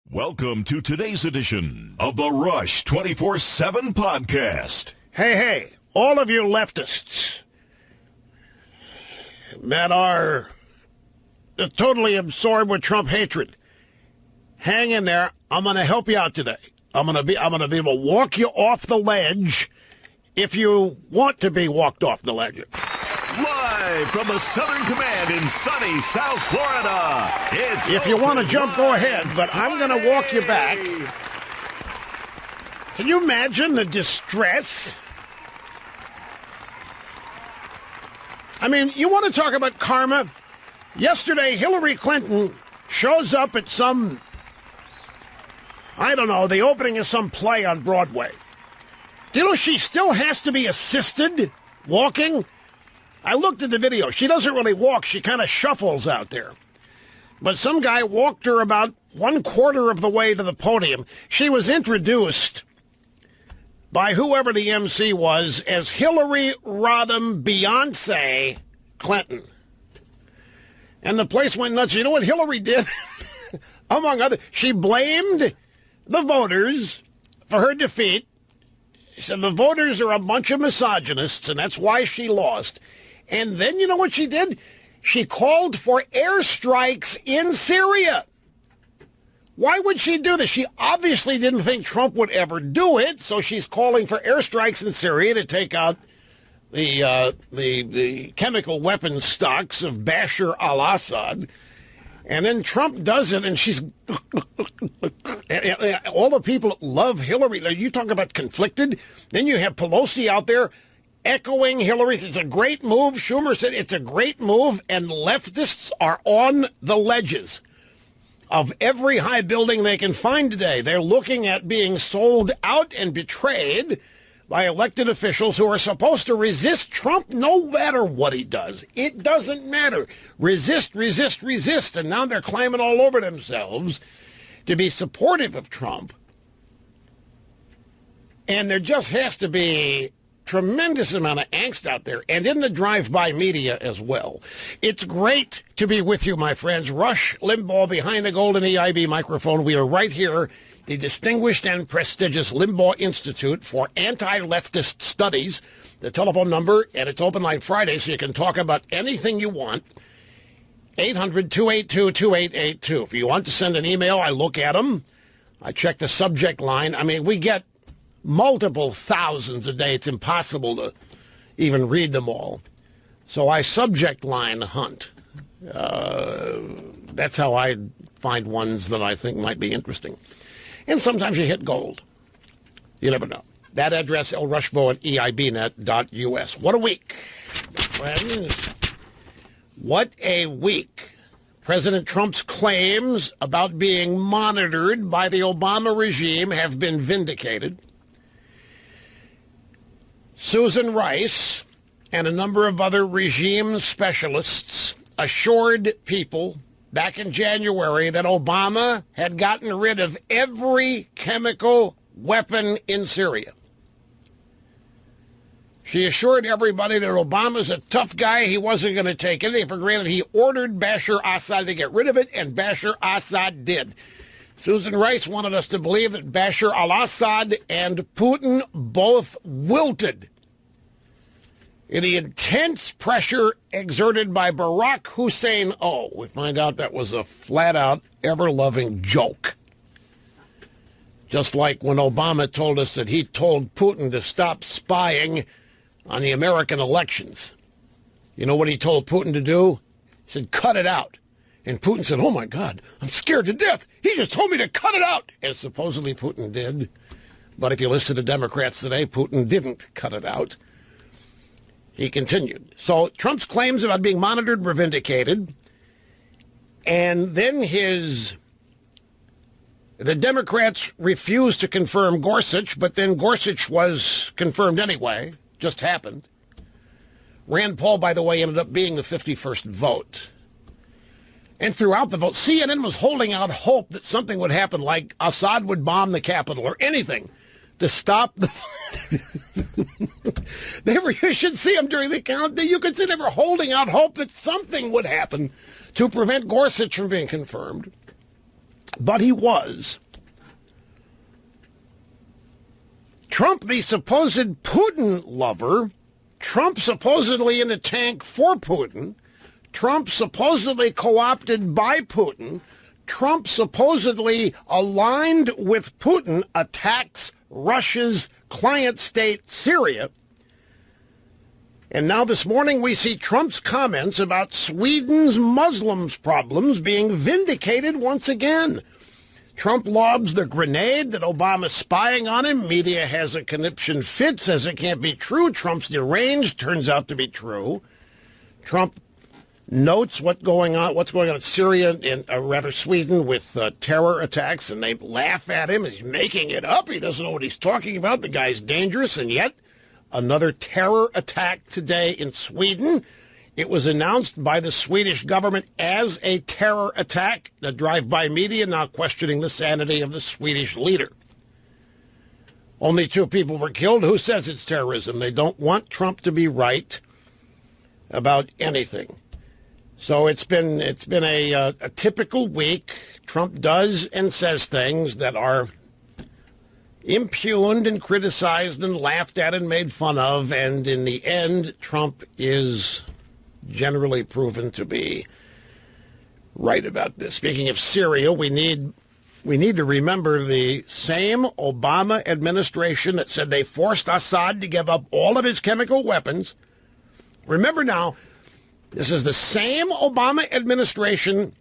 Welcome to today's edition of the Rush 24/7 podcast. Hey, all of you leftists that are totally absorbed with Trump hatred, hang in there. I'm going to help you out today. I'm going to be able to walk you off the ledge if you want to be walked off the ledge. Live from the Southern Command in sunny South Florida, it's... If you want to jump, go ahead, but I'm going to walk you back. Can you imagine the distress? I mean, you want to talk about karma? Yesterday, Hillary Clinton shows up at some, I don't know, the opening of some play on Broadway. Do you know she still has to be assisted walking? I looked at the video. She doesn't really walk. She kind of shuffles out there. But some guy walked her about 1/4 of the way to the podium. She was introduced by whoever the MC was as Hillary Rodham Beyonce Clinton. And the place went nuts. You know what Hillary did? Among other, she blamed the voters for her defeat. She said the voters are a bunch of misogynists, and that's why she lost. And then you know what she did? She called for airstrikes in Syria. Why would she do this? She obviously didn't think Trump would ever do it, so she's calling for airstrikes in Syria to take out the chemical weapons stocks of Bashar al-Assad. And then Trump does it, and she's... all the people that love Hillary, you talk about conflicted. Then you have Pelosi out there echoing Hillary's. It's a great move. Schumer said it's a great move, and leftists are on the ledges of every high building they can find today. They're looking at being sold out and betrayed by elected officials who are supposed to resist Trump no matter what he does. It doesn't matter. Resist, resist, resist. And now they're climbing all over themselves to be supportive of Trump. And there just has to be tremendous amount of angst out there, and in the drive-by media as well. It's great to be with you, my friends. Rush Limbaugh behind the golden EIB microphone. We are right here, the distinguished and prestigious Limbaugh Institute for Anti-Leftist Studies. The telephone number, and it's open line Friday, so you can talk about anything you want. 800-282-2882. If you want to send an email, I look at them. I check the subject line. I mean, we get multiple thousands a day. It's impossible to even read them all. So I subject line hunt. That's how I find ones that I think might be interesting. And sometimes you hit gold. You never know. That address, lrushvo@eibnet.us. What a week, friends. What a week. President Trump's claims about being monitored by the Obama regime have been vindicated. Susan Rice and a number of other regime specialists assured people back in January that Obama had gotten rid of every chemical weapon in Syria. She assured everybody that Obama's a tough guy. He wasn't going to take anything for granted. He ordered Bashar Assad to get rid of it, and Bashar Assad did. Susan Rice wanted us to believe that Bashar al-Assad and Putin both wilted in the intense pressure exerted by Barack Hussein O. We find out that was a flat-out, ever-loving joke. Just like when Obama told us that he told Putin to stop spying on the American elections. You know what he told Putin to do? He said, cut it out. And Putin said, oh, my God, I'm scared to death. He just told me to cut it out. And supposedly Putin did. But if you listen to Democrats today, Putin didn't cut it out. He continued. So Trump's claims about being monitored were vindicated. And then the Democrats refused to confirm Gorsuch, but then Gorsuch was confirmed anyway. Just happened. Rand Paul, by the way, ended up being the 51st vote. And throughout the vote, CNN was holding out hope that something would happen, like Assad would bomb the Capitol or anything to stop the... you should see them during the count. You could see they were holding out hope that something would happen to prevent Gorsuch from being confirmed. but he was. Trump, the supposed Putin lover, Trump supposedly in the tank for Putin, Trump supposedly co-opted by Putin, Trump supposedly aligned with Putin, attacks Russia's client state, Syria. And now this morning we see Trump's comments about Sweden's Muslims problems being vindicated once again. Trump lobs the grenade that Obama's spying on him. Media has a conniption fit, says it can't be true. Trump's deranged, turns out to be true. Trump notes what's going on in Syria and rather Sweden with terror attacks, and they laugh at him. He's making it up. He doesn't know what he's talking about. The guy's dangerous, and yet another terror attack today in Sweden. It was announced by the Swedish government as a terror attack. The drive-by media now questioning the sanity of the Swedish leader. Only 2 people were killed. Who says it's terrorism? They don't want Trump to be right about anything. So it's been a typical week. Trump does and says things that are impugned and criticized and laughed at and made fun of, and in the end, Trump is generally proven to be right about this. Speaking of Syria, we need to remember the same Obama administration that said they forced Assad to give up all of his chemical weapons. Remember now, this is the same Obama administration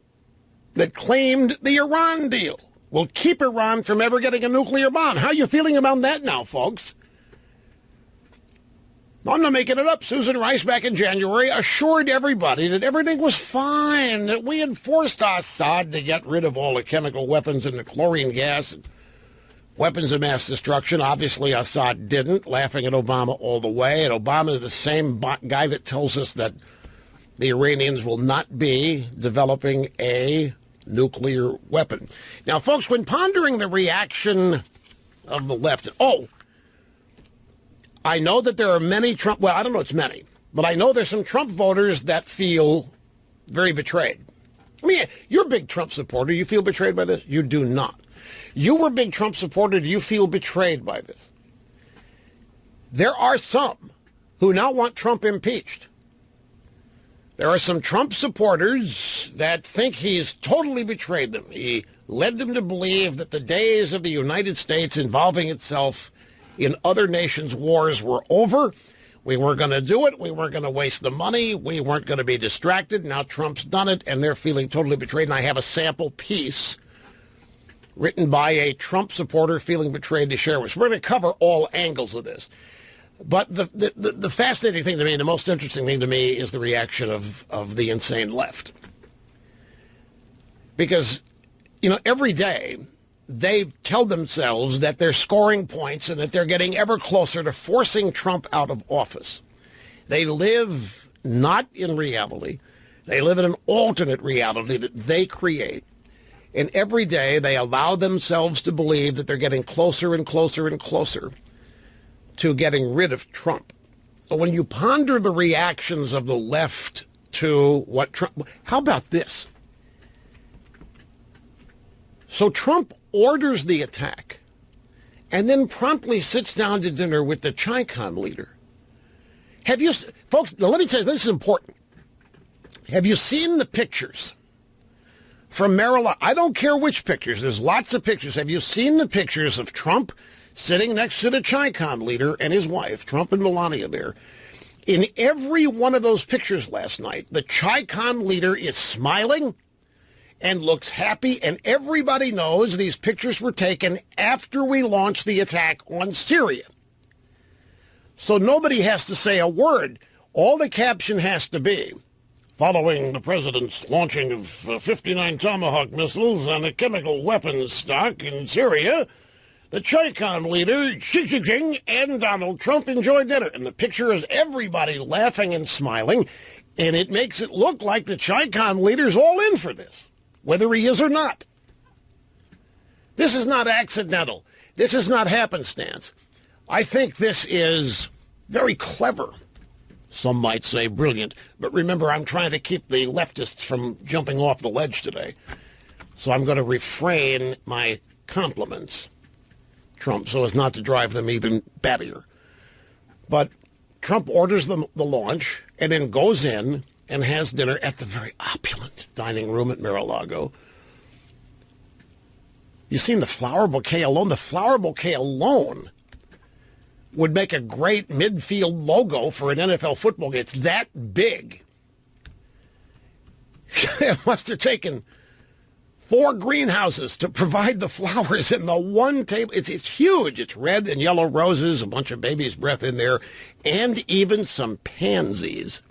that claimed the Iran deal will keep Iran from ever getting a nuclear bomb. How are you feeling about that now, folks? I'm not making it up. Susan Rice back in January assured everybody that everything was fine, that we had forced Assad to get rid of all the chemical weapons and the chlorine gas and weapons of mass destruction. Obviously, Assad didn't, laughing at Obama all the way. And Obama is the same guy that tells us that the Iranians will not be developing a nuclear weapon. Now, folks, when pondering the reaction of the left, I know that there are many Trump, well, I don't know it's many, but I know there's some Trump voters that feel very betrayed. I mean, you're a big Trump supporter. You feel betrayed by this? You do not. You were a big Trump supporter. Do you feel betrayed by this? There are some who now want Trump impeached. There are some Trump supporters that think he's totally betrayed them. He led them to believe that the days of the United States involving itself in other nations' wars were over. We weren't going to do it. We weren't going to waste the money. We weren't going to be distracted. Now Trump's done it, and they're feeling totally betrayed. And I have a sample piece written by a Trump supporter feeling betrayed to share with us. We're going to cover all angles of this. But the fascinating thing to me, and the most interesting thing to me, is the reaction of the insane left. Because, every day they tell themselves that they're scoring points and that they're getting ever closer to forcing Trump out of office. They live not in reality. They live in an alternate reality that they create. And every day they allow themselves to believe that they're getting closer and closer and closer to getting rid of Trump. When you ponder the reactions of the left to what Trump... How about this? So Trump orders the attack and then promptly sits down to dinner with the Chi-Com leader. Have you... Folks, now let me say, this is important. Have you seen the pictures from Mar-a-Lago? I don't care which pictures. There's lots of pictures. Have you seen the pictures of Trump sitting next to the Chi-Com leader and his wife, Trump and Melania there? In every one of those pictures last night, the Chi-Com leader is smiling and looks happy, and everybody knows these pictures were taken after we launched the attack on Syria. So nobody has to say a word. All the caption has to be, following the president's launching of 59 Tomahawk missiles and a chemical weapons stock in Syria, the Chi-Com leader, Xi Jinping, and Donald Trump enjoyed dinner. And the picture is everybody laughing and smiling, and it makes it look like the Chi-Com leader's all in for this, whether he is or not. This is not accidental. This is not happenstance. I think this is very clever. Some might say brilliant. But remember, I'm trying to keep the leftists from jumping off the ledge today. So I'm going to refrain my compliments, Trump, so as not to drive them even battier. But Trump orders the launch and then goes in and has dinner at the very opulent dining room at Mar-a-Lago. You've seen the flower bouquet alone. The flower bouquet alone would make a great midfield logo for an NFL football game. It's that big. It must have taken 4 greenhouses to provide the flowers in the one table. It's huge. It's red and yellow roses, a bunch of baby's breath in there, and even some pansies.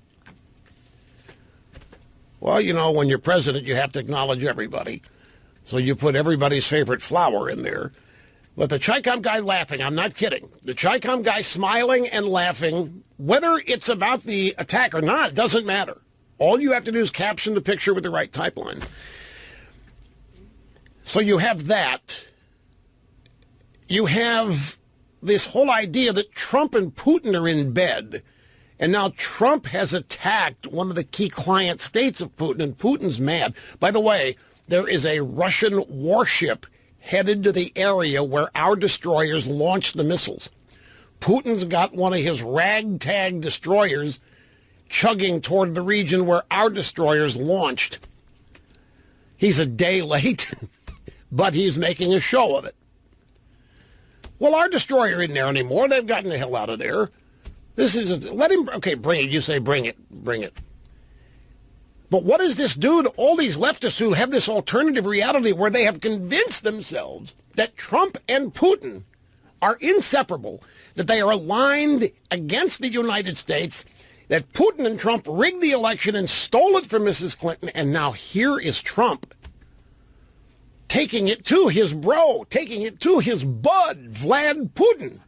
Well, you know, when you're president, you have to acknowledge everybody. So you put everybody's favorite flower in there. But the Chi-Com guy laughing, I'm not kidding. The Chi-Com guy smiling and laughing, whether it's about the attack or not, doesn't matter. All you have to do is caption the picture with the right type line. So you have that. You have this whole idea that Trump and Putin are in bed. And now Trump has attacked one of the key client states of Putin, and Putin's mad. By the way, there is a Russian warship headed to the area where our destroyers launched the missiles. Putin's got one of his ragtag destroyers chugging toward the region where our destroyers launched. He's a day late, but he's making a show of it. Well, our destroyer isn't there anymore. They've gotten the hell out of there. Let him, okay, bring it. You say bring it. But what is this dude, all these leftists who have this alternative reality where they have convinced themselves that Trump and Putin are inseparable, that they are aligned against the United States, that Putin and Trump rigged the election and stole it from Mrs. Clinton, and now here is Trump taking it to his bro, taking it to his bud, Vlad Putin.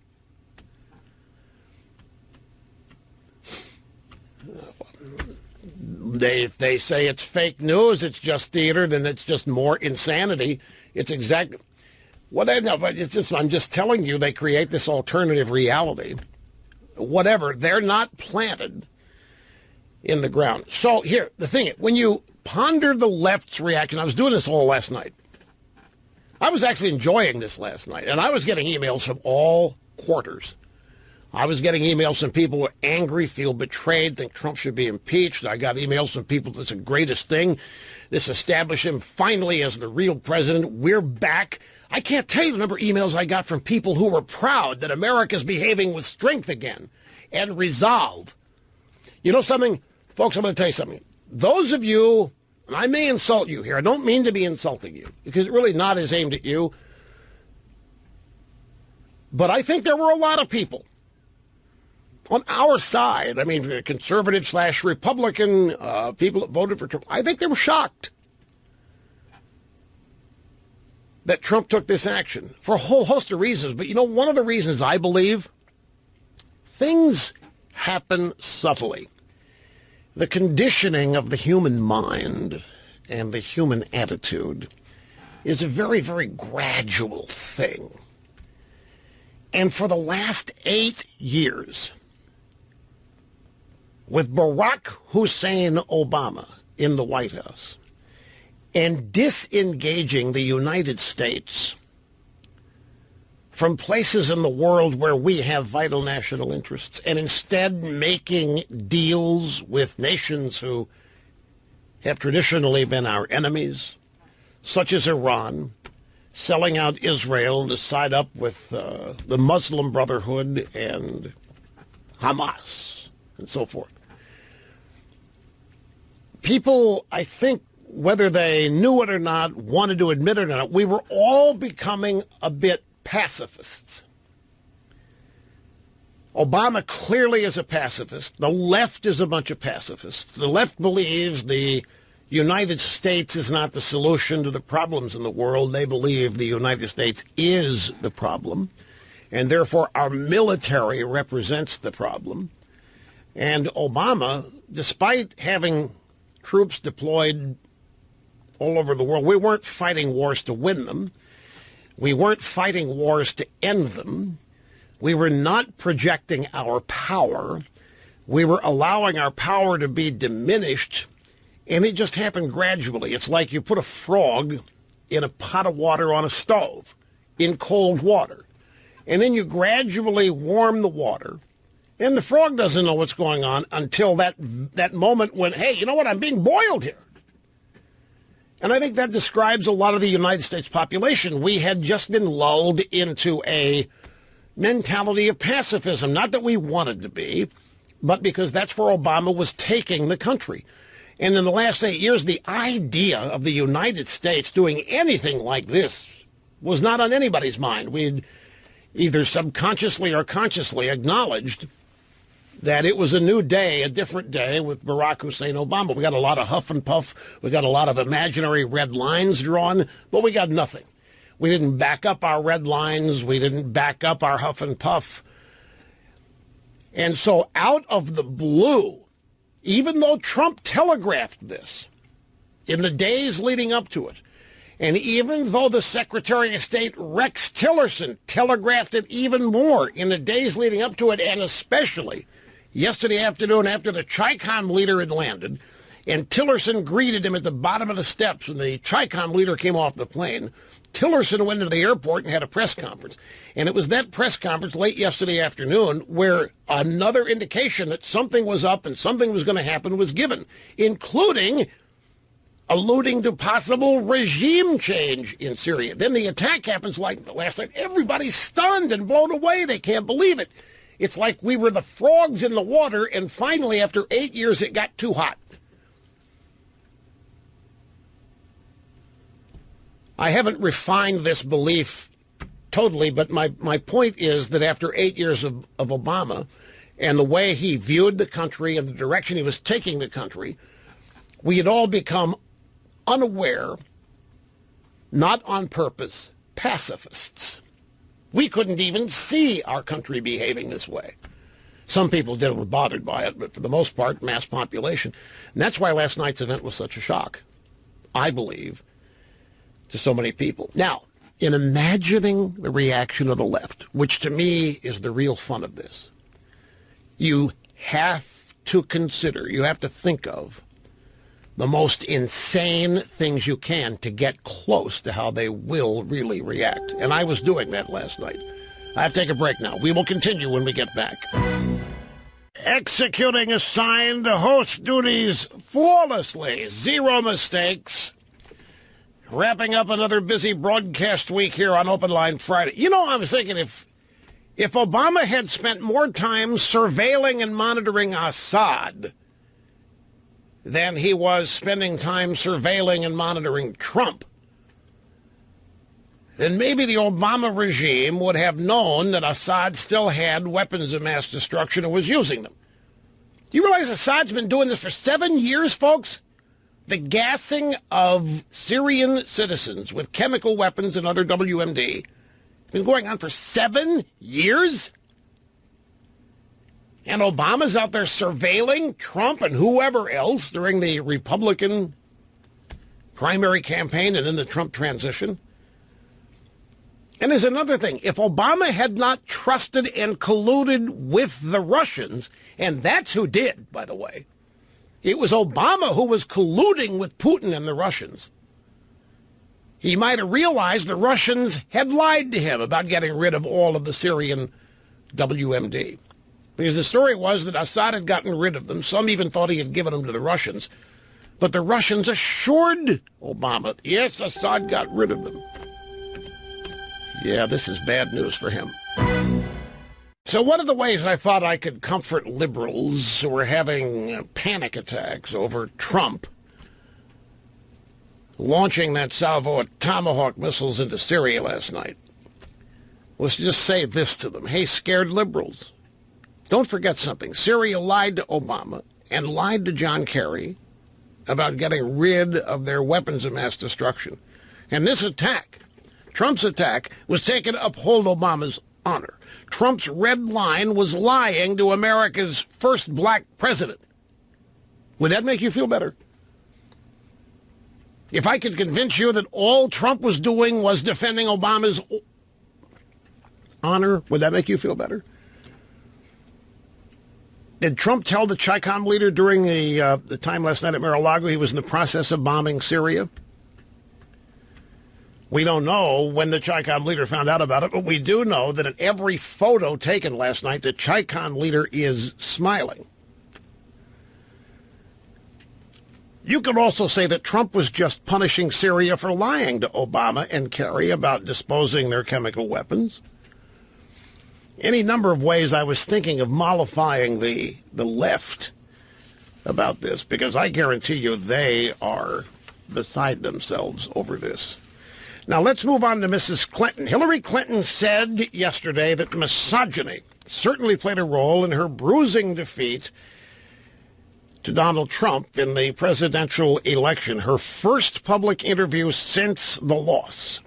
They say it's fake news, it's just theater, then it's just more insanity. It's exactly what I know, but it's just, I'm just telling you, they create this alternative reality. Whatever, they're not planted in the ground. So here, the thing, when you ponder the left's reaction, I was doing this all last night. I was actually enjoying this last night, and I was getting emails from all quarters. I was getting emails from people who are angry, feel betrayed, think Trump should be impeached. I got emails from people that's the greatest thing. This established him finally as the real president. We're back. I can't tell you the number of emails I got from people who were proud that America's behaving with strength again and resolve. You know something? Folks, I'm going to tell you something. Those of you, and I may insult you here. I don't mean to be insulting you because it really not is aimed at you. But I think there were a lot of people on our side, I mean, conservative/Republican, people that voted for Trump, I think they were shocked that Trump took this action for a whole host of reasons. But, you know, one of the reasons I believe things happen subtly. The conditioning of the human mind and the human attitude is a very, very gradual thing. And for the last 8 years, with Barack Hussein Obama in the White House and disengaging the United States from places in the world where we have vital national interests and instead making deals with nations who have traditionally been our enemies, such as Iran, selling out Israel to side up with the Muslim Brotherhood and Hamas and so forth. People, I think, whether they knew it or not, wanted to admit it or not, we were all becoming a bit pacifists. Obama clearly is a pacifist. The left is a bunch of pacifists. The left believes the United States is not the solution to the problems in the world. They believe the United States is the problem, and therefore our military represents the problem. And Obama, despite having troops deployed all over the world, we weren't fighting wars to win them. We weren't fighting wars to end them. We were not projecting our power. We were allowing our power to be diminished, and it just happened gradually. It's like you put a frog in a pot of water on a stove in cold water. And then you gradually warm the water. And the frog doesn't know what's going on until that moment when, hey, you know what, I'm being boiled here. And I think that describes a lot of the United States population. We had just been lulled into a mentality of pacifism. Not that we wanted to be, but because that's where Obama was taking the country. And in the last 8 years, the idea of the United States doing anything like this was not on anybody's mind. We'd either subconsciously or consciously acknowledged that it was a new day, a different day with Barack Hussein Obama. We got a lot of huff and puff. We got a lot of imaginary red lines drawn, but we got nothing. We didn't back up our red lines. We didn't back up our huff and puff. And so out of the blue, even though Trump telegraphed this in the days leading up to it, and even though the Secretary of State Rex Tillerson telegraphed it even more in the days leading up to it, and especially yesterday afternoon after the Chi-Com leader had landed, and Tillerson greeted him at the bottom of the steps when the Chi-Com leader came off the plane, Tillerson went to the airport and had a press conference. And it was that press conference late yesterday afternoon where another indication that something was up and something was going to happen was given, including alluding to possible regime change in Syria. Then the attack happens like the last night. Everybody's stunned and blown away. They can't believe it. It's like we were the frogs in the water, and finally, after 8 years, it got too hot. I haven't refined this belief totally, but my point is that after 8 years of Obama and the way he viewed the country and the direction he was taking the country, we had all become unaware, not on purpose, pacifists. We couldn't even see our country behaving this way. Some people were bothered by it, but for the most part, mass population. And that's why last night's event was such a shock, I believe, to so many people. Now, in imagining the reaction of the left, which to me is the real fun of this, you have to consider, you have to think of the most insane things you can to get close to how they will really react. And I was doing that last night. I have to take a break now. We will continue when we get back. Executing assigned host duties flawlessly. Zero mistakes. Wrapping up another busy broadcast week here on Open Line Friday. You know, I was thinking if Obama had spent more time surveilling and monitoring Assad than he was spending time surveilling and monitoring Trump, then maybe the Obama regime would have known that Assad still had weapons of mass destruction and was using them. Do you realize Assad's been doing this for 7 years, folks? The gassing of Syrian citizens with chemical weapons and other WMD has been going on for 7 years? And Obama's out there surveilling Trump and whoever else during the Republican primary campaign and in the Trump transition. And there's another thing. If Obama had not trusted and colluded with the Russians, and that's who did, by the way, it was Obama who was colluding with Putin and the Russians, he might have realized the Russians had lied to him about getting rid of all of the Syrian WMD. Because the story was that Assad had gotten rid of them. Some even thought he had given them to the Russians. But the Russians assured Obama, yes, Assad got rid of them. Yeah, this is bad news for him. So one of the ways I thought I could comfort liberals who were having panic attacks over Trump launching that salvo of Tomahawk missiles into Syria last night was to just say this to them. Hey, scared liberals. Don't forget something. Syria lied to Obama and lied to John Kerry about getting rid of their weapons of mass destruction. And this attack, Trump's attack, was taken to uphold Obama's honor. Trump's red line was lying to America's first black president. Would that make you feel better? If I could convince you that all Trump was doing was defending Obama's honor, would that make you feel better? Did Trump tell the Chi-Com leader during the time last night at Mar-a-Lago he was in the process of bombing Syria? We don't know when the Chi-Con leader found out about it, but we do know that in every photo taken last night, the Chi-Con leader is smiling. You could also say that Trump was just punishing Syria for lying to Obama and Kerry about disposing their chemical weapons. Any number of ways I was thinking of mollifying the left about this, because I guarantee you they are beside themselves over this. Now, let's move on to Mrs. Clinton. Hillary Clinton said yesterday that misogyny certainly played a role in her bruising defeat to Donald Trump in the presidential election, her first public interview since the loss.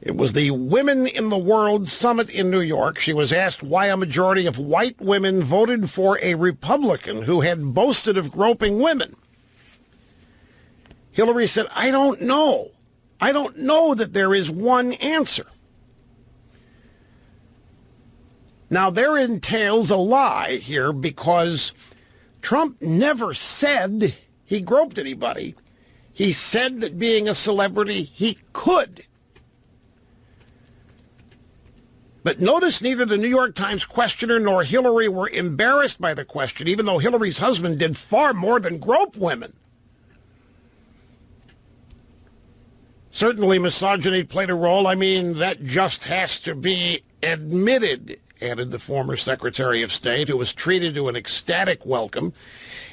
It was the Women in the World Summit in New York. She was asked why a majority of white women voted for a Republican who had boasted of groping women. Hillary said, I don't know. I don't know that there is one answer. Now, there entails a lie here because Trump never said he groped anybody. He said that being a celebrity, he could. But notice neither the New York Times questioner nor Hillary were embarrassed by the question, even though Hillary's husband did far more than grope women. Certainly misogyny played a role. I mean, that just has to be admitted, added the former Secretary of State, who was treated to an ecstatic welcome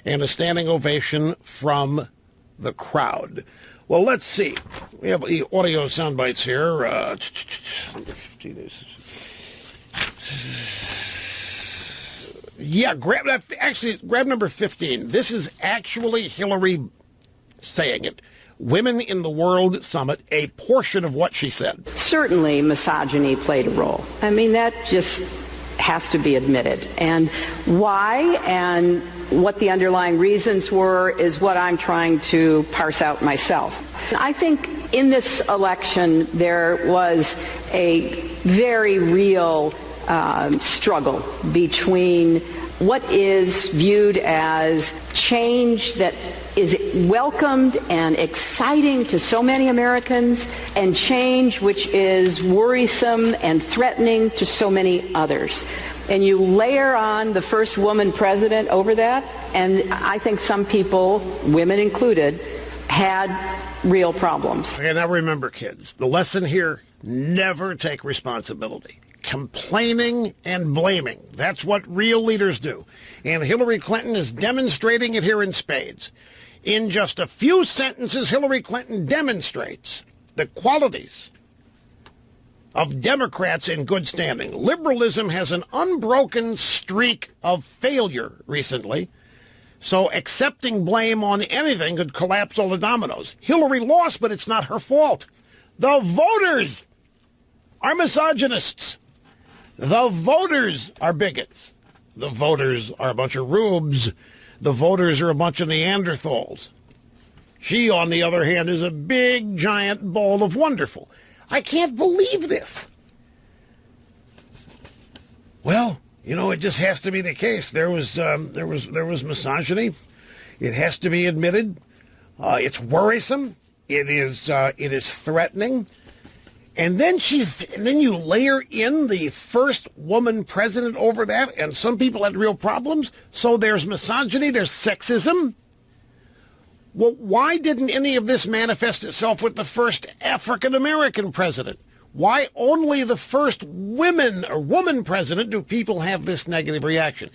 and a standing ovation from the crowd. Well, let's see. We have the audio sound bites here. Grab that. Actually, grab number 15. This is actually Hillary saying it. Women in the World Summit, a portion of what she said. Certainly misogyny played a role. I mean, that just has to be admitted. And why and what the underlying reasons were is what I'm trying to parse out myself. I think in this election there was a very real struggle between what is viewed as change that is welcomed and exciting to so many Americans, and change which is worrisome and threatening to so many others. And you layer on the first woman president over that, and I think some people, women included, had real problems. Okay, now remember, kids, the lesson here, never take responsibility. Complaining and blaming. That's what real leaders do. And Hillary Clinton is demonstrating it here in spades. In just a few sentences, Hillary Clinton demonstrates the qualities of Democrats in good standing. Liberalism has an unbroken streak of failure recently, so accepting blame on anything could collapse all the dominoes. Hillary lost, but it's not her fault. The voters are misogynists. The voters are bigots. The voters are a bunch of rubes. The voters are a bunch of Neanderthals. She, on the other hand, is a big, giant ball of wonderful. I can't believe this. Well, you know, it just has to be the case. There was misogyny. It has to be admitted. It's worrisome. It is threatening. And then you layer in the first woman president over that, and some people had real problems. So there's misogyny, there's sexism. Well, why didn't any of this manifest itself with the first African-American president? Why only the first woman president do people have this negative reaction?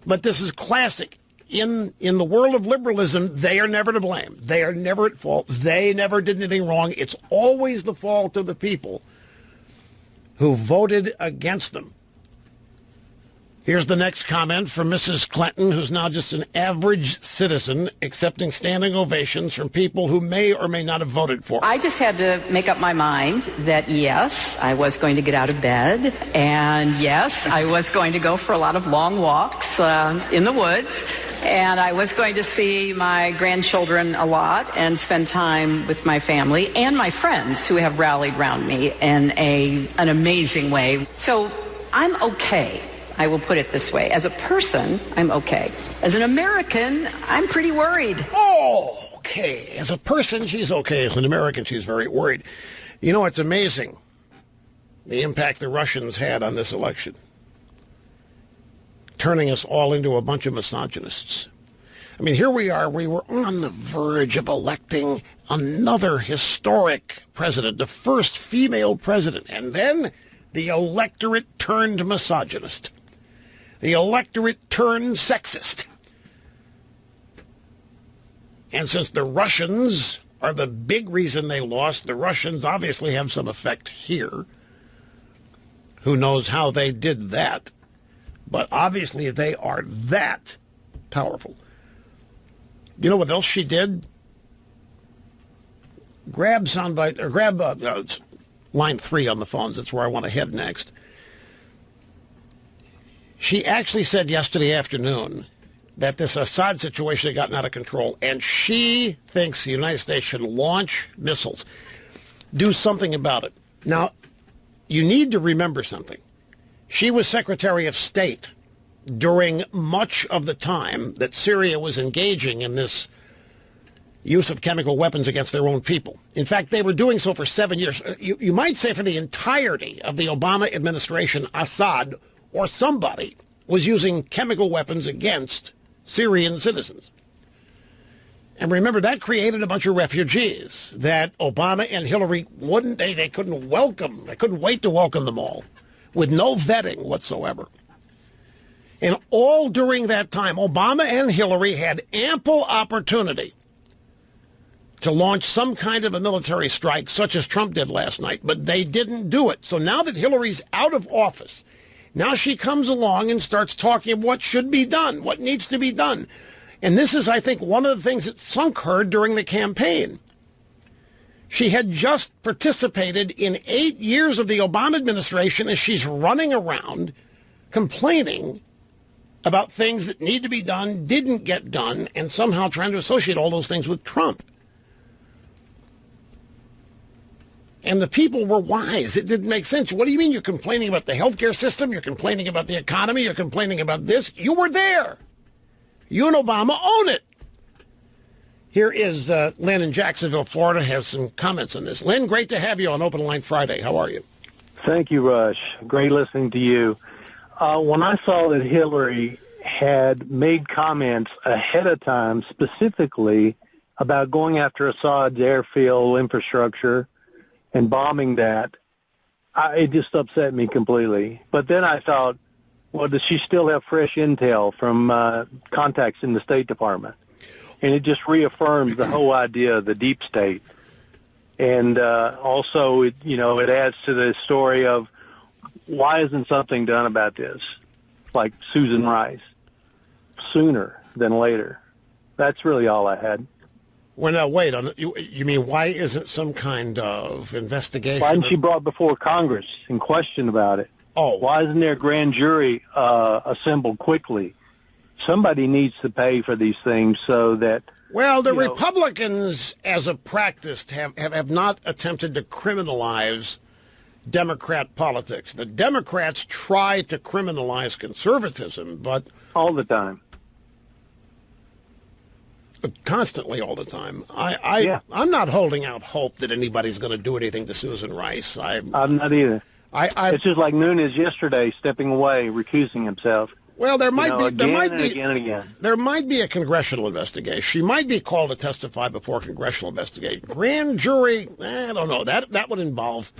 But this is classic. In the world of liberalism, they are never to blame. They are never at fault. They never did anything wrong. It's always the fault of the people who voted against them. Here's the next comment from Mrs. Clinton, who's now just an average citizen accepting standing ovations from people who may or may not have voted for her. I just had to make up my mind that, yes, I was going to get out of bed, and yes, I was going to go for a lot of long walks in the woods, and I was going to see my grandchildren a lot and spend time with my family and my friends who have rallied around me in an amazing way. So I'm okay. I will put it this way. As a person, I'm okay. As an American, I'm pretty worried. Oh, okay. As a person, she's okay. As an American, she's very worried. You know, it's amazing the impact the Russians had on this election, turning us all into a bunch of misogynists. I mean, here we are. We were on the verge of electing another historic president, the first female president, and then the electorate turned misogynist. The electorate turned sexist. And since the Russians are the big reason they lost, the Russians obviously have some effect here. Who knows how they did that? But obviously they are that powerful. You know what else she did? Grab soundbite, or grab line 3 on the phones. That's where I want to head next. She actually said yesterday afternoon that this Assad situation had gotten out of control, and she thinks the United States should launch missiles, do something about it. Now, you need to remember something. She was Secretary of State during much of the time that Syria was engaging in this use of chemical weapons against their own people. In fact, they were doing so for 7 years. You might say for the entirety of the Obama administration, Assad or somebody was using chemical weapons against Syrian citizens. And remember, that created a bunch of refugees that Obama and Hillary they couldn't welcome. They couldn't wait to welcome them all with no vetting whatsoever. And all during that time, Obama and Hillary had ample opportunity to launch some kind of a military strike, such as Trump did last night, but they didn't do it. So now that Hillary's out of office, now she comes along and starts talking what should be done, what needs to be done. And this is, I think, one of the things that sunk her during the campaign. She had just participated in 8 years of the Obama administration as she's running around complaining about things that need to be done, didn't get done, and somehow trying to associate all those things with Trump. And the people were wise. It didn't make sense. What do you mean you're complaining about the healthcare system? You're complaining about the economy? You're complaining about this? You were there. You and Obama own it. Here is Lynn in Jacksonville, Florida, has some comments on this. Lynn, great to have you on Open Line Friday. How are you? Thank you, Rush. Great listening to you. When I saw that Hillary had made comments ahead of time specifically about going after Assad's airfield infrastructure and bombing that, it just upset me completely. But then I thought, well, does she still have fresh intel from contacts in the State Department? And it just reaffirms the whole idea of the deep state. And also, it adds to the story of why isn't something done about this, like Susan Rice, sooner than later? That's really all I had. Well, now, wait. You mean why isn't some kind of investigation? Why isn't she brought before Congress and questioned about it? Oh. Why isn't there a grand jury assembled quickly? Somebody needs to pay for these things so that... Well, the Republicans, as a practice, have not attempted to criminalize Democrat politics. The Democrats try to criminalize conservatism, but... All the time. Constantly, all the time. I'm not holding out hope that anybody's going to do anything to Susan Rice. I'm not either. It's just like Nunes yesterday, stepping away, recusing himself. Well, there might be again and again. There might be a congressional investigation. She might be called to testify before a congressional investigation. Grand jury, I don't know. That would involve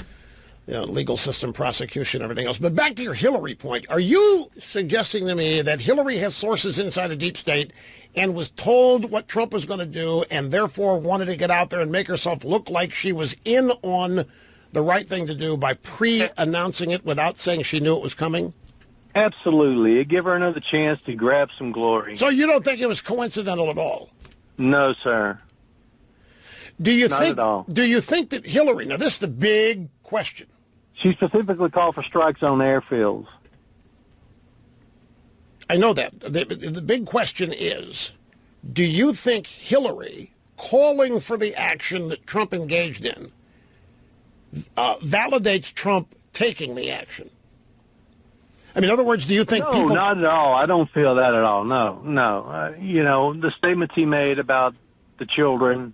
legal system, prosecution, everything else. But back to your Hillary point. Are you suggesting to me that Hillary has sources inside a deep state and was told what Trump was going to do and therefore wanted to get out there and make herself look like she was in on the right thing to do by pre-announcing it without saying she knew it was coming? Absolutely. It gave her another chance to grab some glory. So you don't think it was coincidental at all? No, sir. Not at all. Do you think that Hillary, now this is the big question. She specifically called for strikes on airfields. I know that. The big question is, do you think Hillary calling for the action that Trump engaged in validates Trump taking the action? I mean, in other words, do you think people... No, not at all. I don't feel that at all. No. The statements he made about the children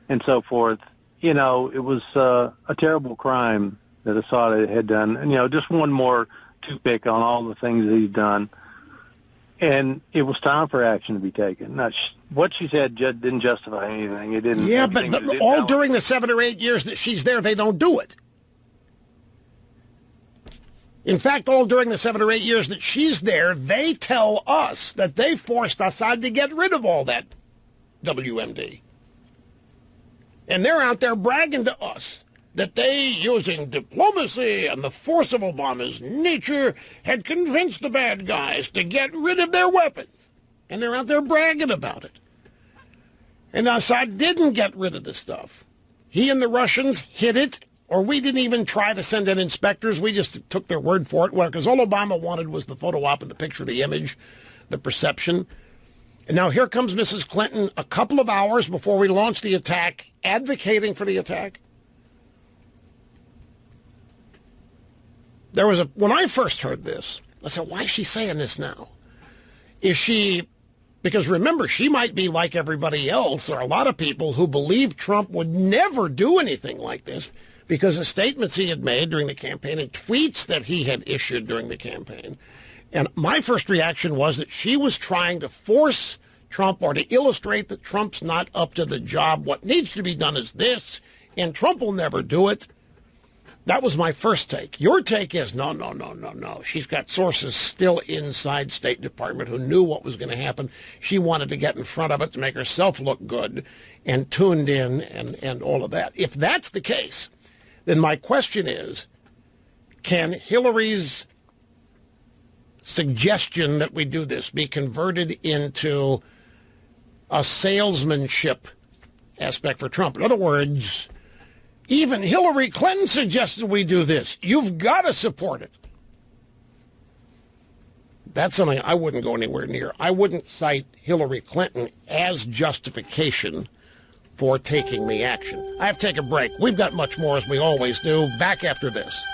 and so forth. You know, it was a terrible crime that Assad had done. And, you know, just one more toothpick on all the things that he's done. And it was time for action to be taken. Now, what she said didn't justify anything. It didn't. Yeah, but all during the 7 or 8 years that she's there, they don't do it. In fact, all during the 7 or 8 years that she's there, they tell us that they forced Assad to get rid of all that WMD. And they're out there bragging to us that they, using diplomacy and the force of Obama's nature, had convinced the bad guys to get rid of their weapons. And they're out there bragging about it. And Assad didn't get rid of the stuff. He and the Russians hid it, or we didn't even try to send in inspectors. We just took their word for it, because all Obama wanted was the photo op and the picture, the image, the perception. And now here comes Mrs. Clinton a couple of hours before we launched the attack, advocating for the attack. When I first heard this, I said, why is she saying this now? Because remember, she might be like everybody else, or a lot of people who believe Trump would never do anything like this because of statements he had made during the campaign and tweets that he had issued during the campaign. And my first reaction was that she was trying to force Trump or to illustrate that Trump's not up to the job. What needs to be done is this, and Trump will never do it. That was my first take. Your take is, no. She's got sources still inside State Department who knew what was going to happen. She wanted to get in front of it to make herself look good and tuned in and all of that. If that's the case, then my question is, can Hillary's suggestion that we do this be converted into a salesmanship aspect for Trump? In other words, even Hillary Clinton suggested we do this. You've got to support it. That's something I wouldn't go anywhere near. I wouldn't cite Hillary Clinton as justification for taking the action. I have to take a break. We've got much more, as we always do. Back after this.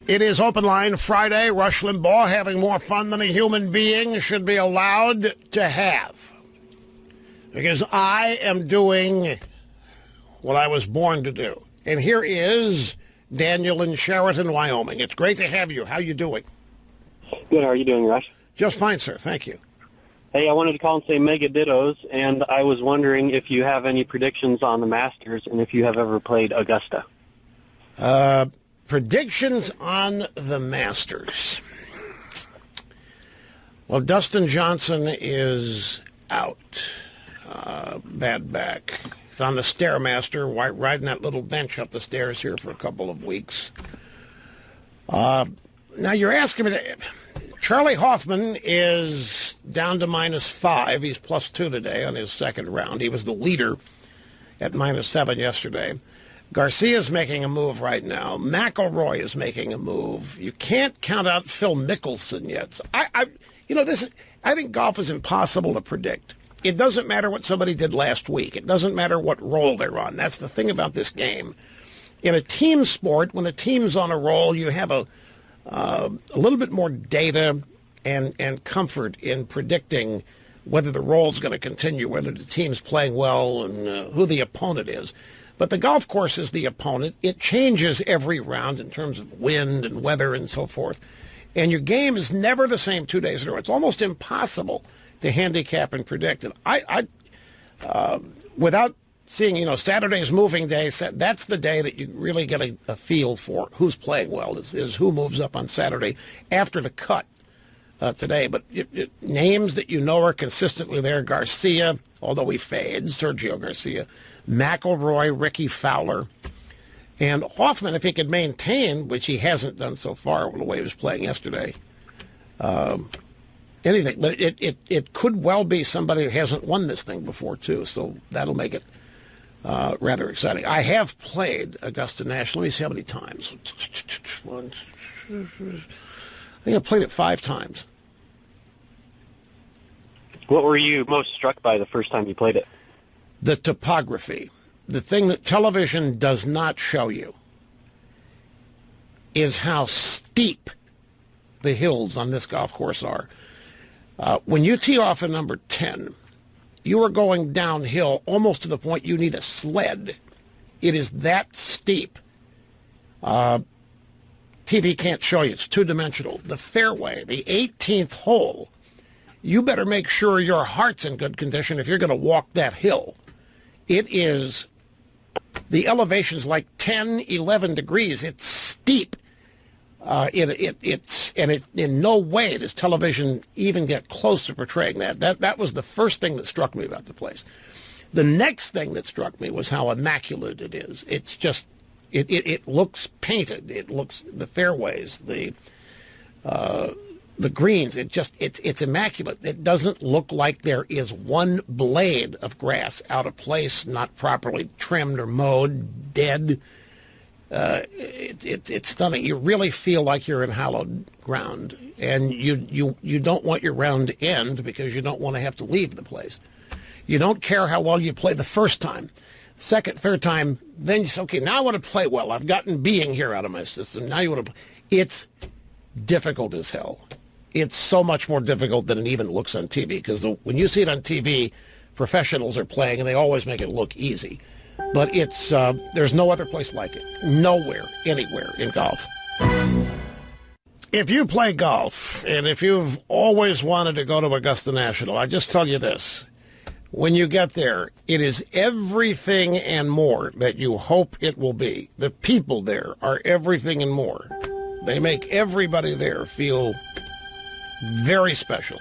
It is Open Line Friday. Rush Limbaugh, having more fun than a human being should be allowed to have. Because I am doing what I was born to do. And here is Daniel in Sheraton, Wyoming. It's great to have you. How you doing? Good. How are you doing, Rush? Just fine, sir. Thank you. Hey, I wanted to call and say mega dittos, and I was wondering if you have any predictions on the Masters and if you have ever played Augusta. Predictions on the Masters. Well, Dustin Johnson is out. Bad back. He's on the Stairmaster, riding that little bench up the stairs here for a couple of weeks. Now you're asking me, Charlie Hoffman is down to -5. He's +2 today on his second round. He was the leader at -7 yesterday. Garcia's making a move right now. McIlroy is making a move. You can't count out Phil Mickelson yet. So I think golf is impossible to predict. It doesn't matter what somebody did last week. It doesn't matter what roll they're on. That's the thing about this game. In a team sport, when a team's on a roll, you have a little bit more data and comfort in predicting whether the roll's going to continue, whether the team's playing well, and who the opponent is. But the golf course is the opponent. It changes every round in terms of wind and weather and so forth. And your game is never the same 2 days in a row. It's almost impossible to handicap and predict it. Without seeing, Saturday's moving day, that's the day that you really get a feel for who's playing well, is who moves up on Saturday after the cut today. But names that you know are consistently there: Garcia, although he fades, Sergio Garcia, McIlroy, Ricky Fowler, and Hoffman, if he could maintain, which he hasn't done so far with the way he was playing yesterday, anything. But it could well be somebody who hasn't won this thing before, too, so that'll make it rather exciting. I have played Augusta National. Let me see how many times. I think I played it 5 times. What were you most struck by the first time you played it? The topography. The thing that television does not show you is how steep the hills on this golf course are. When you tee off at number 10, You are going downhill almost to the point you need a sled. It is that steep. TV can't show you. It's two-dimensional. The fairway, the 18th hole, you better make sure your heart's in good condition if you're going to walk that hill. It is, the elevation's like 10, 11 degrees. It's steep. In no way does television even get close to portraying that. That was the first thing that struck me about the place. The next thing that struck me was how immaculate it is. It's just, it looks painted. It looks, the fairways, the greens, it's immaculate. It doesn't look like there is one blade of grass out of place, not properly trimmed or mowed, dead. It's stunning. You really feel like you're in hallowed ground, and you don't want your round to end because you don't want to have to leave the place. You don't care how well you play the first time. Second, third time, then you say, okay, now I want to play well. I've gotten being here out of my system. Now you want to play. It's difficult as hell. It's so much more difficult than it even looks on TV, because when you see it on TV, professionals are playing, and they always make it look easy. But it's there's no other place like it. Nowhere, anywhere in golf. If you play golf, and if you've always wanted to go to Augusta National, I just tell you this. When you get there, it is everything and more that you hope it will be. The people there are everything and more. They make everybody there feel very special.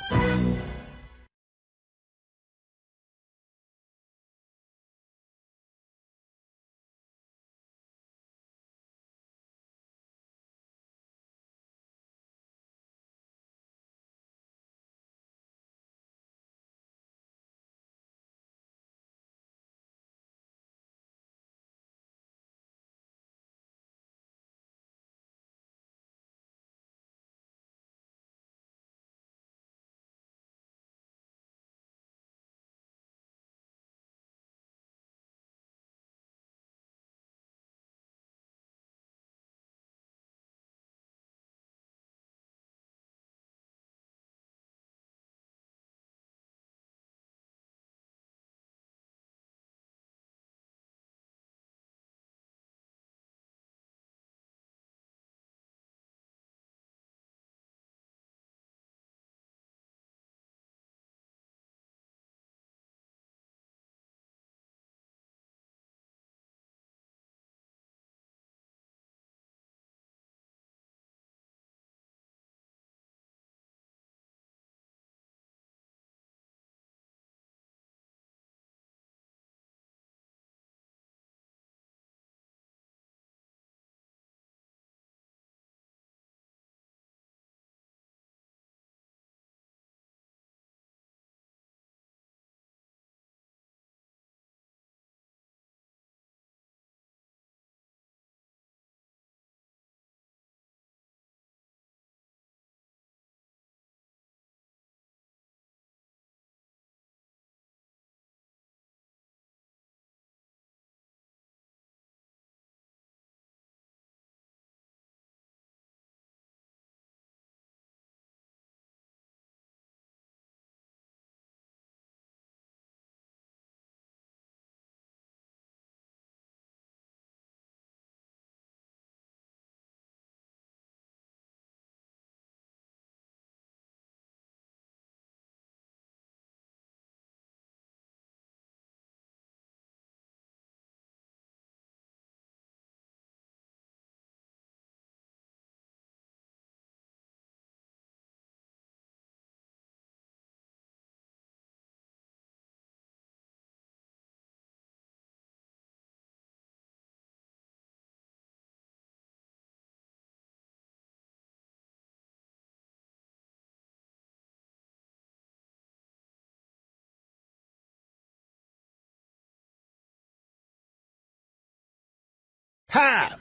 Ha!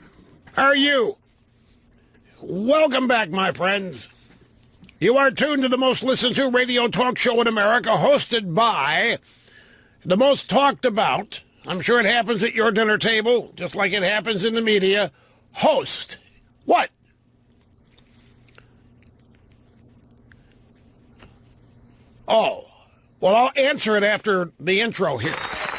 Are you? Welcome back, my friends. You are tuned to the most listened to radio talk show in America, hosted by the most talked about, I'm sure it happens at your dinner table, just like it happens in the media, host. What? Oh, Well, I'll answer it after the intro here.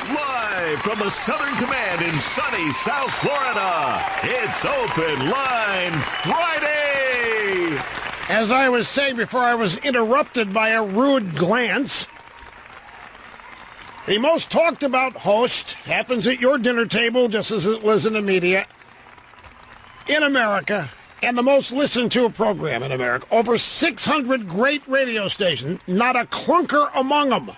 Live from the Southern Command in sunny South Florida, it's Open Line Friday. As I was saying before I was interrupted by a rude glance, the most talked about host happens at your dinner table, just as it was in the media, in America, and the most listened to program in America. Over 600 great radio stations, not a clunker among them.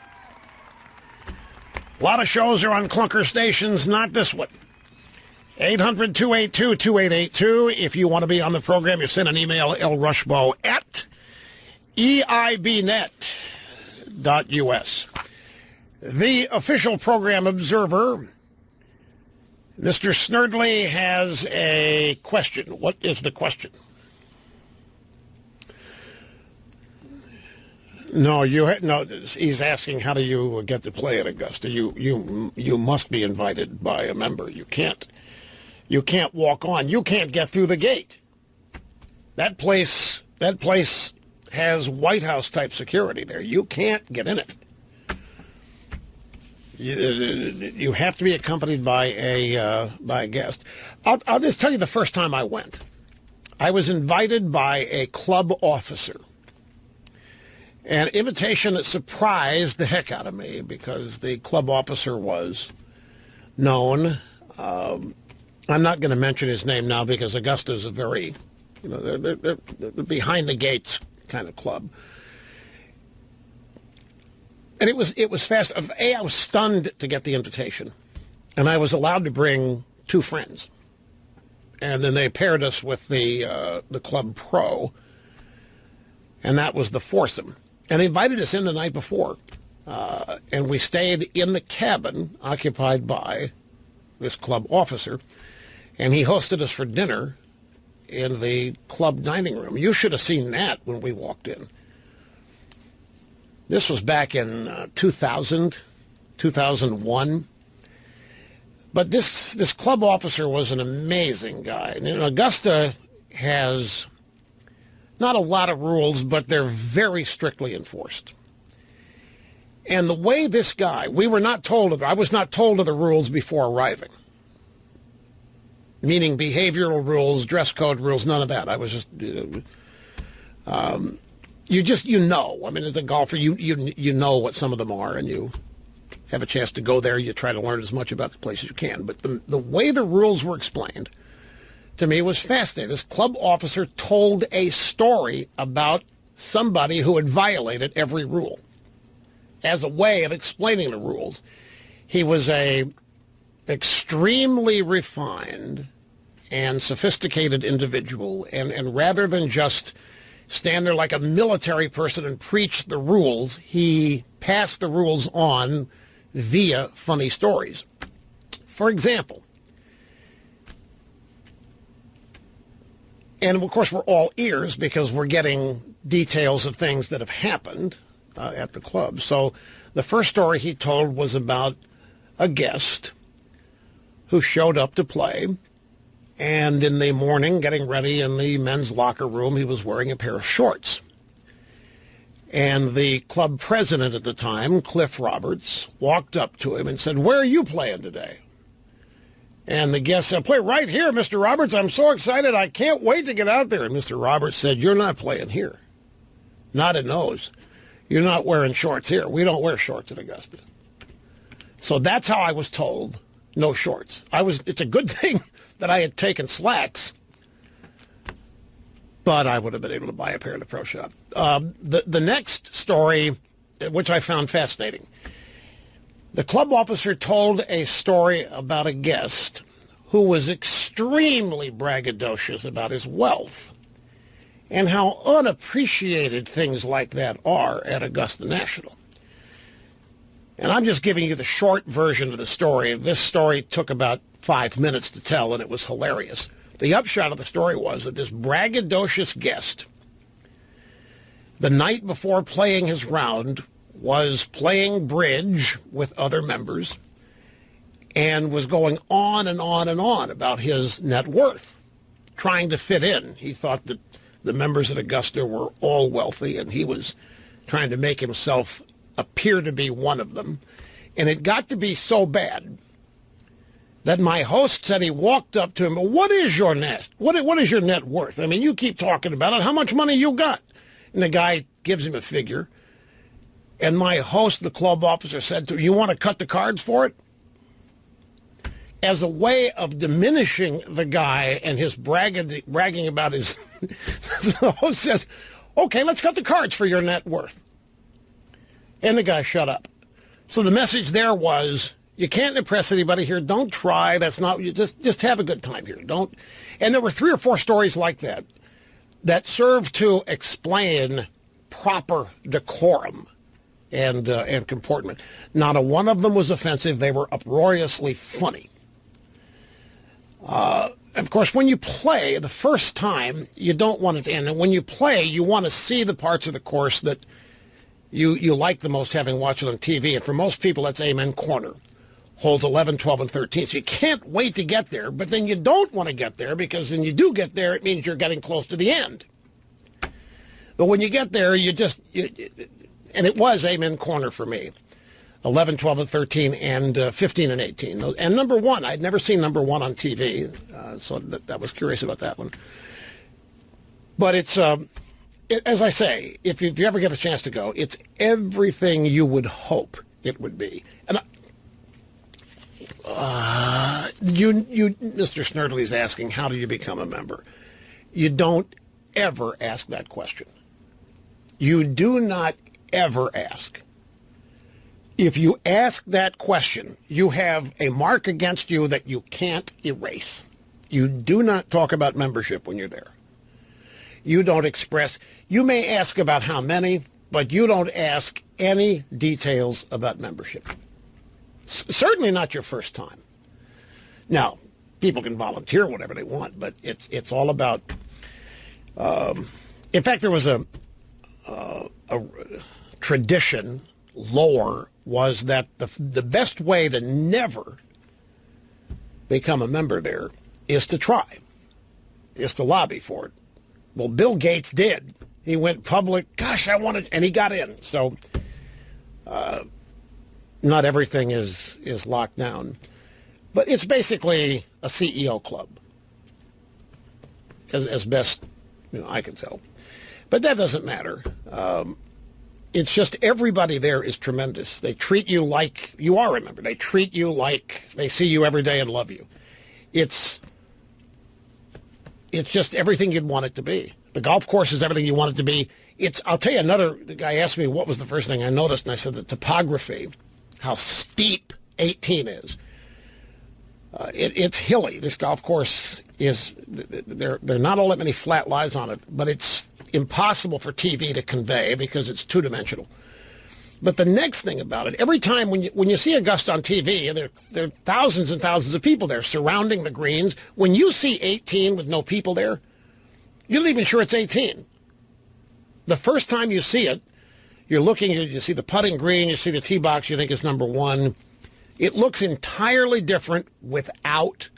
A lot of shows are on clunker stations, not this one. 800-282-2882. If you want to be on the program, you send an email, lrushbo at eibnet.us. The official program observer, Mr. Snerdley, has a question. What is the question? No, he's asking how do you get to play at Augusta? You must be invited by a member. You can't walk on. You can't get through the gate. That place has White House type security there. You can't get in it. You have to be accompanied by a guest. I'll just tell you the first time I went. I was invited by a club officer. An invitation that surprised the heck out of me because the club officer was known. I'm not going to mention his name now because Augusta is a very, they're behind the gates kind of club. And it was fast. I was stunned to get the invitation, and I was allowed to bring two friends, and then they paired us with the club pro, and that was the foursome. And they invited us in the night before, and we stayed in the cabin occupied by this club officer, and he hosted us for dinner in the club dining room. You should have seen that when we walked in. This was back in 2000, 2001. But this club officer was an amazing guy. And Augusta has not a lot of rules, but they're very strictly enforced. And the way this guy, I was not told of the rules before arriving. Meaning behavioral rules, dress code rules, none of that. I was just... I mean, as a golfer, you know what some of them are, and you have a chance to go there. You try to learn as much about the place as you can. But the way the rules were explained to me was fascinating. This club officer told a story about somebody who had violated every rule as a way of explaining the rules. He was a extremely refined and sophisticated individual, and rather than just stand there like a military person and preach the rules, he passed the rules on via funny stories. For example, and of course we're all ears because we're getting details of things that have happened at the club. So the first story he told was about a guest who showed up to play, and in the morning, getting ready in the men's locker room, he was wearing a pair of shorts. And the club president at the time, Cliff Roberts, walked up to him and said, "Where are you playing today?" And the guest said, "I play right here, Mr. Roberts. I'm so excited. I can't wait to get out there." And Mr. Roberts said, "You're not playing here. Not in those. You're not wearing shorts here. We don't wear shorts at Augusta." So that's how I was told, no shorts. It's a good thing that I had taken slacks, but I would have been able to buy a pair in the pro shop. The next story, which I found fascinating, the club officer told a story about a guest who was extremely braggadocious about his wealth and how unappreciated things like that are at Augusta National. And I'm just giving you the short version of the story. This story took about 5 minutes to tell, and it was hilarious. The upshot of the story was that this braggadocious guest, the night before playing his round, was playing bridge with other members and was going on and on and on about his net worth, trying to fit in. He thought that the members at Augusta were all wealthy, and he was trying to make himself appear to be one of them. And it got to be so bad that my host said he walked up to him, what is your net? What is your net worth? I mean, you keep talking about it. How much money you got? And the guy gives him a figure. And my host, the club officer, said to him, you want to cut the cards for it? As a way of diminishing the guy and his bragging about his... the host says, okay, let's cut the cards for your net worth. And the guy shut up. So the message there was, you can't impress anybody here. Don't try. That's not... You just have a good time here. Don't... And there were 3 or 4 stories like that that served to explain proper decorum and comportment. Not a one of them was offensive. They were uproariously funny. Of course, when you play the first time, you don't want it to end. And when you play, you want to see the parts of the course that you like the most, having watched it on TV. And for most people, that's Amen Corner. Holes 11, 12, and 13. So you can't wait to get there, but then you don't want to get there because when you do get there, it means you're getting close to the end. But when you get there, and it was Amen Corner for me. 11, 12, and 13, and 15 and 18. And number 1, I'd never seen number 1 on TV, so that was curious about that one. But it's, as I say, if you ever get a chance to go, it's everything you would hope it would be. And Mr. Snerdley is asking, how do you become a member? You don't ever ask that question. You do not ever ask. If you ask that question, you have a mark against you that you can't erase. You do not talk about membership when you're there. You don't express. You may ask about how many, but you don't ask any details about membership. Certainly not your first time. Now, people can volunteer whatever they want, but it's all about... in fact, there was a tradition, lore, was that the best way to never become a member there is to try, is to lobby for it. Well, Bill Gates did. He went public, gosh, I wanted, and he got in. So not everything is locked down. But it's basically a CEO club, as best I can tell. But that doesn't matter. It's just everybody there is tremendous. They treat you like you are a member. They treat you like they see you every day and love you. It's just everything you'd want it to be. The golf course is everything you want it to be. I'll tell you the guy asked me what was the first thing I noticed, and I said the topography, how steep 18 is. It's hilly. This golf course is, there are not all that many flat lies on it, but it's impossible for TV to convey because it's two-dimensional. But the next thing about it, every time when you see Augusta on TV, there are thousands and thousands of people there surrounding the greens. When you see 18 with no people there, you're not even sure it's 18. The first time you see it, you're looking, you see the putting green, you see the tee box, you think it's number 1. It looks entirely different without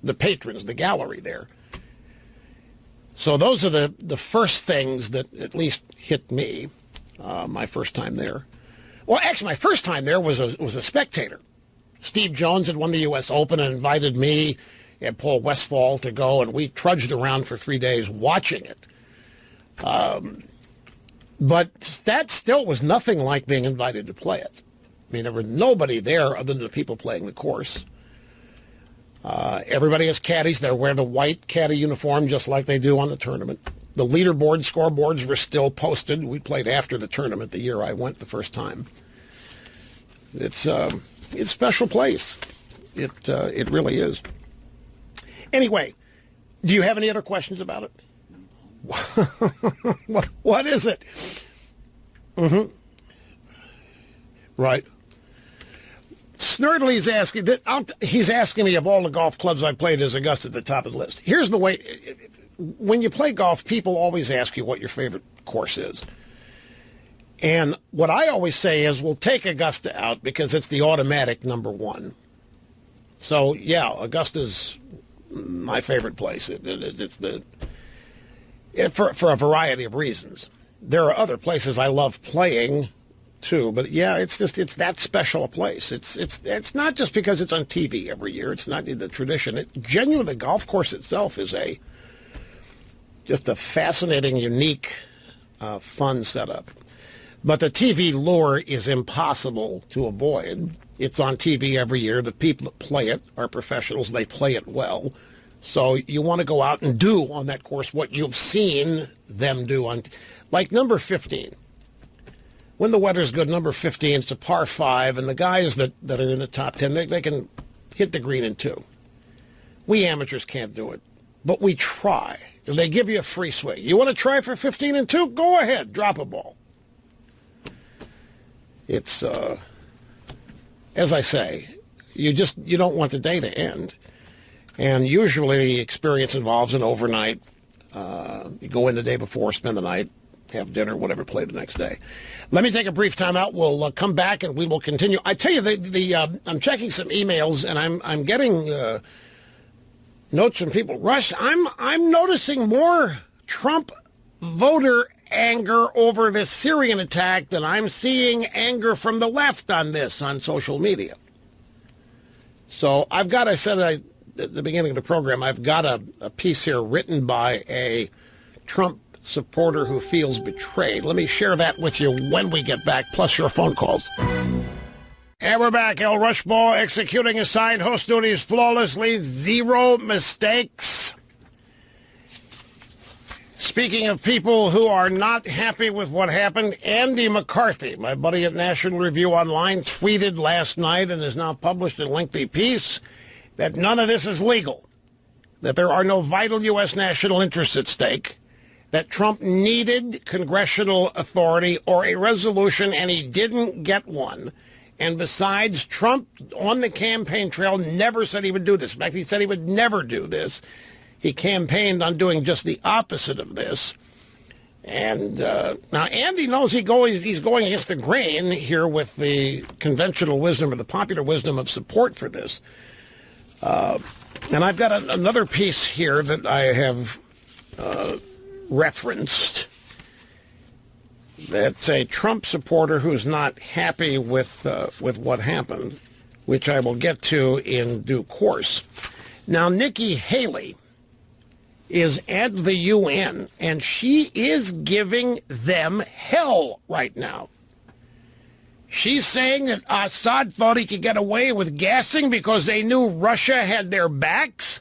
the patrons, the gallery there. So those are the first things that at least hit me my first time there. Well, actually, my first time there was a spectator. Steve Jones had won the U.S. Open and invited me and Paul Westphal to go, and we trudged around for 3 days watching it. But that still was nothing like being invited to play it. I mean, there were nobody there other than the people playing the course. Everybody has caddies. They wear the white caddy uniform just like they do on the tournament. The leaderboard scoreboards were still posted. We played after the tournament the year I went the first time. It's a special place. It really is. Anyway, do you have any other questions about it? What is it? Mm-hmm. Right. Snerdley's asking, he's asking me of all the golf clubs I played, is Augusta at the top of the list. Here's the way, when you play golf, people always ask you what your favorite course is. And what I always say is, we'll take Augusta out because it's the automatic number 1. So, yeah, Augusta's my favorite place. For a variety of reasons. There are other places I love playing too. But yeah, it's that special a place. It's not just because it's on TV every year. It's not the tradition. Genuinely, the golf course itself is just a fascinating, unique, fun setup. But the TV lure is impossible to avoid. It's on TV every year. The people that play it are professionals. They play it well. So you want to go out and do on that course what you've seen them do on, like number 15. When the weather's good, number 15, it's a par 5, and the guys that are in the top 10, they can hit the green in 2. We amateurs can't do it, but we try. If they give you a free swing, you want to try for 15 and 2? Go ahead, drop a ball. It's, as I say, you don't want the day to end. And usually the experience involves an overnight. You go in the day before, spend the night, have dinner, whatever, play the next day. Let me take a brief time out. We'll come back and we will continue. I tell you, I'm checking some emails and I'm getting notes from people. Rush, I'm noticing more Trump voter anger over the Syrian attack than I'm seeing anger from the left on this on social media. So I said at the beginning of the program, I've got a piece here written by a Trump supporter who feels betrayed. Let me share that with you when we get back, plus your phone calls. And we're back. El Rushmore executing assigned host duties flawlessly. 0 mistakes. Speaking of people who are not happy with what happened, Andy McCarthy, my buddy at National Review Online, tweeted last night and has now published a lengthy piece that none of this is legal, that there are no vital U.S. national interests at stake, that Trump needed congressional authority or a resolution, and he didn't get one. And besides, Trump, on the campaign trail, never said he would do this. In fact, he said he would never do this. He campaigned on doing just the opposite of this. And now Andy knows he's going against the grain here with the conventional wisdom or the popular wisdom of support for this. And I've got another piece here that I have referenced. That's a Trump supporter who's not happy with what happened, which I will get to in due course. Now, Nikki Haley is at the UN, and she is giving them hell right now. She's saying that Assad thought he could get away with gassing because they knew Russia had their backs.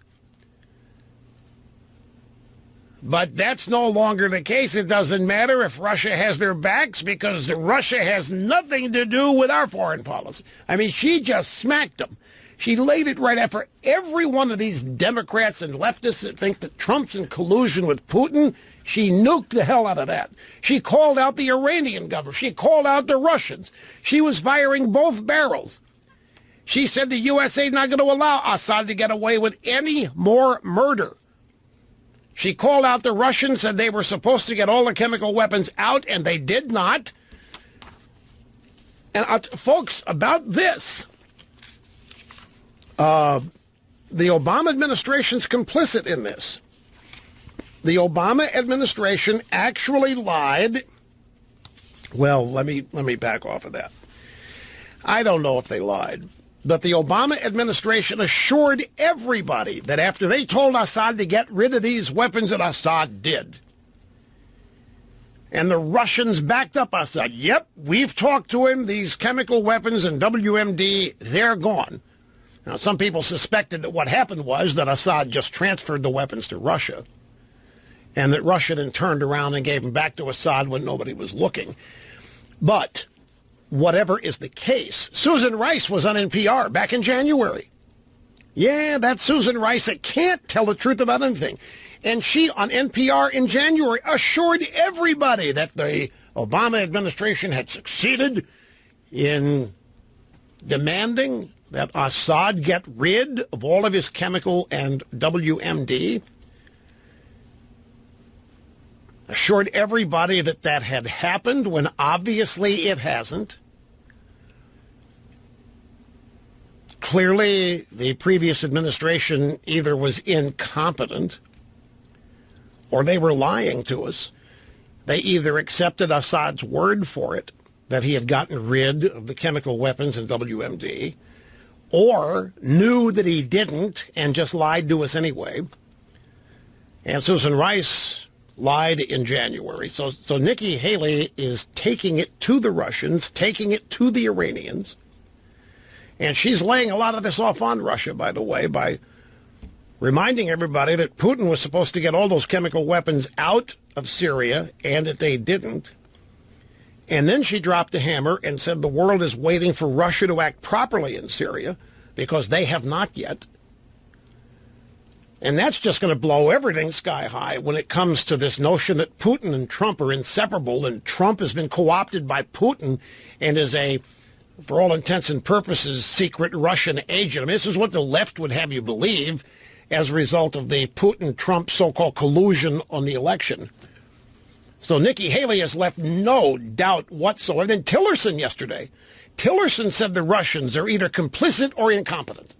But that's no longer the case. It doesn't matter if Russia has their backs because Russia has nothing to do with our foreign policy. I mean, she just smacked them. She laid it right after every one of these Democrats and leftists that think that Trump's in collusion with Putin. She nuked the hell out of that. She called out the Iranian government. She called out the Russians. She was firing both barrels. She said the USA is not going to allow Assad to get away with any more murder. She called out the Russians, said they were supposed to get all the chemical weapons out, and they did not. And folks, about this, the Obama administration's complicit in this. The Obama administration actually lied. Well, let me back off of that. I don't know if they lied. But the Obama administration assured everybody that after they told Assad to get rid of these weapons, that Assad did. And the Russians backed up Assad. Yep, we've talked to him. These chemical weapons and WMD, they're gone. Now, some people suspected that what happened was that Assad just transferred the weapons to Russia, and that Russia then turned around and gave them back to Assad when nobody was looking. But whatever is the case, Susan Rice was on NPR back in January. Yeah, that's Susan Rice that can't tell the truth about anything. And she, on NPR in January, assured everybody that the Obama administration had succeeded in demanding that Assad get rid of all of his chemical and WMD. Assured everybody that that had happened when obviously it hasn't. Clearly, the previous administration either was incompetent or they were lying to us. They either accepted Assad's word for it that he had gotten rid of the chemical weapons in WMD, or knew that he didn't and just lied to us anyway. And Susan Rice lied in January. So Nikki Haley is taking it to the Russians, taking it to the Iranians. And she's laying a lot of this off on Russia, by the way, by reminding everybody that Putin was supposed to get all those chemical weapons out of Syria and that they didn't. And then she dropped a hammer and said the world is waiting for Russia to act properly in Syria because they have not yet. And that's just going to blow everything sky high when it comes to this notion that Putin and Trump are inseparable, and Trump has been co-opted by Putin and is a, for all intents and purposes, secret Russian agent. I mean, this is what the left would have you believe as a result of the Putin-Trump so-called collusion on the election. So Nikki Haley has left no doubt whatsoever. Then Tillerson yesterday. Tillerson said the Russians are either complicit or incompetent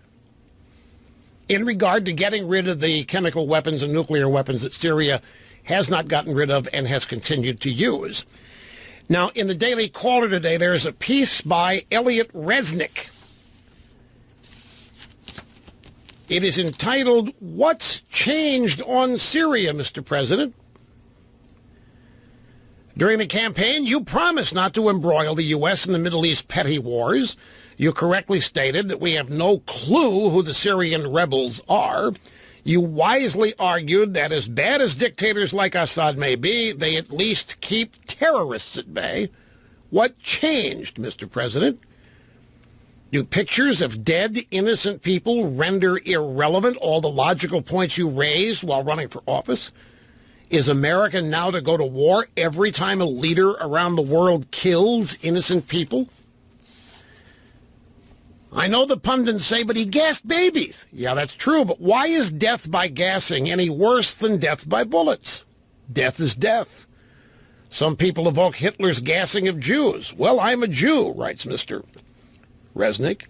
in regard to getting rid of the chemical weapons and nuclear weapons that Syria has not gotten rid of and has continued to use. Now, in the Daily Caller today, there is a piece by Elliot Resnick. It is entitled, "What's Changed on Syria, Mr. President?" During the campaign, you promised not to embroil the U.S. in the Middle East petty wars. You correctly stated that we have no clue who the Syrian rebels are. You wisely argued that as bad as dictators like Assad may be, they at least keep terrorists at bay. What changed, Mr. President? Do pictures of dead, innocent people render irrelevant all the logical points you raised while running for office? Is America now to go to war every time a leader around the world kills innocent people? I know the pundits say, but he gassed babies. Yeah, that's true, but why is death by gassing any worse than death by bullets? Death is death. Some people evoke Hitler's gassing of Jews. Well, I'm a Jew, writes Mr. Resnick.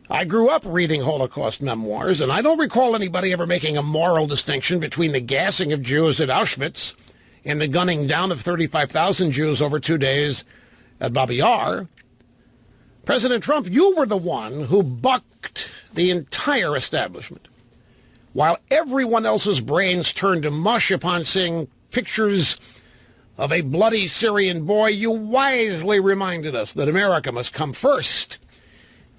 I grew up reading Holocaust memoirs, and I don't recall anybody ever making a moral distinction between the gassing of Jews at Auschwitz and the gunning down of 35,000 Jews over 2 days at Babi Yar. President Trump, you were the one who bucked the entire establishment. While everyone else's brains turned to mush upon seeing pictures of a bloody Syrian boy, you wisely reminded us that America must come first,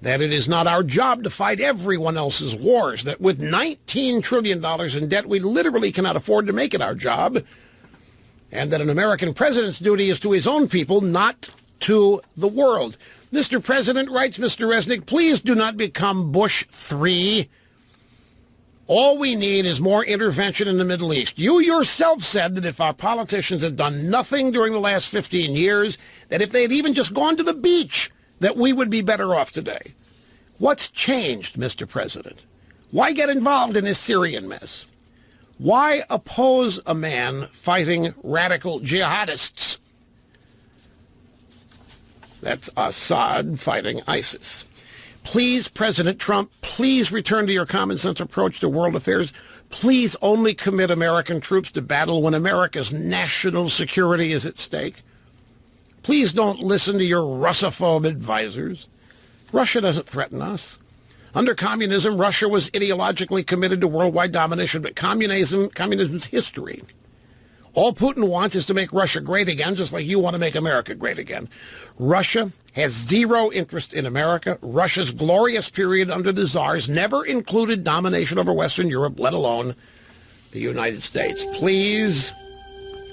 that it is not our job to fight everyone else's wars, that with $19 trillion in debt, we literally cannot afford to make it our job, and that an American president's duty is to his own people, not to the world. Mr. President, writes Mr. Resnick, please do not become Bush 3. All we need is more intervention in the Middle East. You yourself said that if our politicians had done nothing during the last 15 years, that if they had even just gone to the beach, that we would be better off today. What's changed, Mr. President? Why get involved in this Syrian mess? Why oppose a man fighting radical jihadists? That's Assad fighting ISIS. Please, President Trump, please return to your common sense approach to world affairs. Please only commit American troops to battle when America's national security is at stake. Please don't listen to your Russophobe advisors. Russia doesn't threaten us. Under communism, Russia was ideologically committed to worldwide domination, but communism's history. All Putin wants is to make Russia great again, just like you want to make America great again. Russia has zero interest in America. Russia's glorious period under the Tsars never included domination over Western Europe, let alone the United States. Please,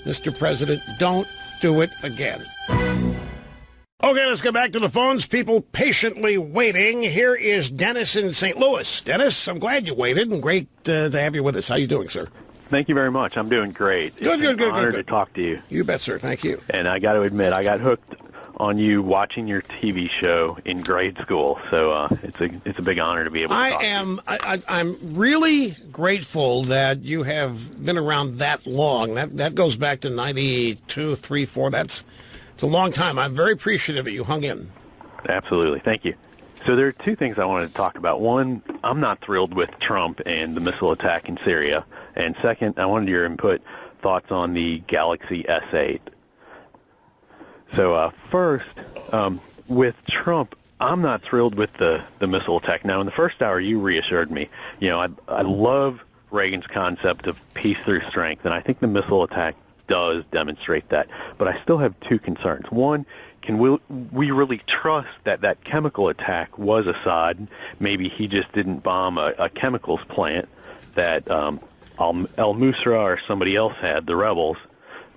Mr. President, don't do it again. Okay, let's go back to the phones. People patiently waiting. Here is Dennis in St. Louis. Dennis, I'm glad you waited, and great to have you with us. How you doing, sir? Thank you very much. I'm doing great. Good. It's an honor to talk to you. You bet, sir. Thank you. And I got to admit, I got hooked on you watching your TV show in grade school. So it's a big honor to be able to talk to you. I'm really grateful that you have been around that long. That goes back to 92, 3, 4. It's a long time. I'm very appreciative that you hung in. Absolutely. Thank you. So there are two things I wanted to talk about. One, I'm not thrilled with Trump and the missile attack in Syria. And second, I wanted your input, thoughts on the Galaxy S8. So first, with Trump, I'm not thrilled with the missile attack. Now, in the first hour, you reassured me. I love Reagan's concept of peace through strength, and I think the missile attack does demonstrate that. But I still have two concerns. One, can we really trust that chemical attack was Assad? Maybe he just didn't bomb a chemicals plant that al-Nusra or somebody else had, the rebels,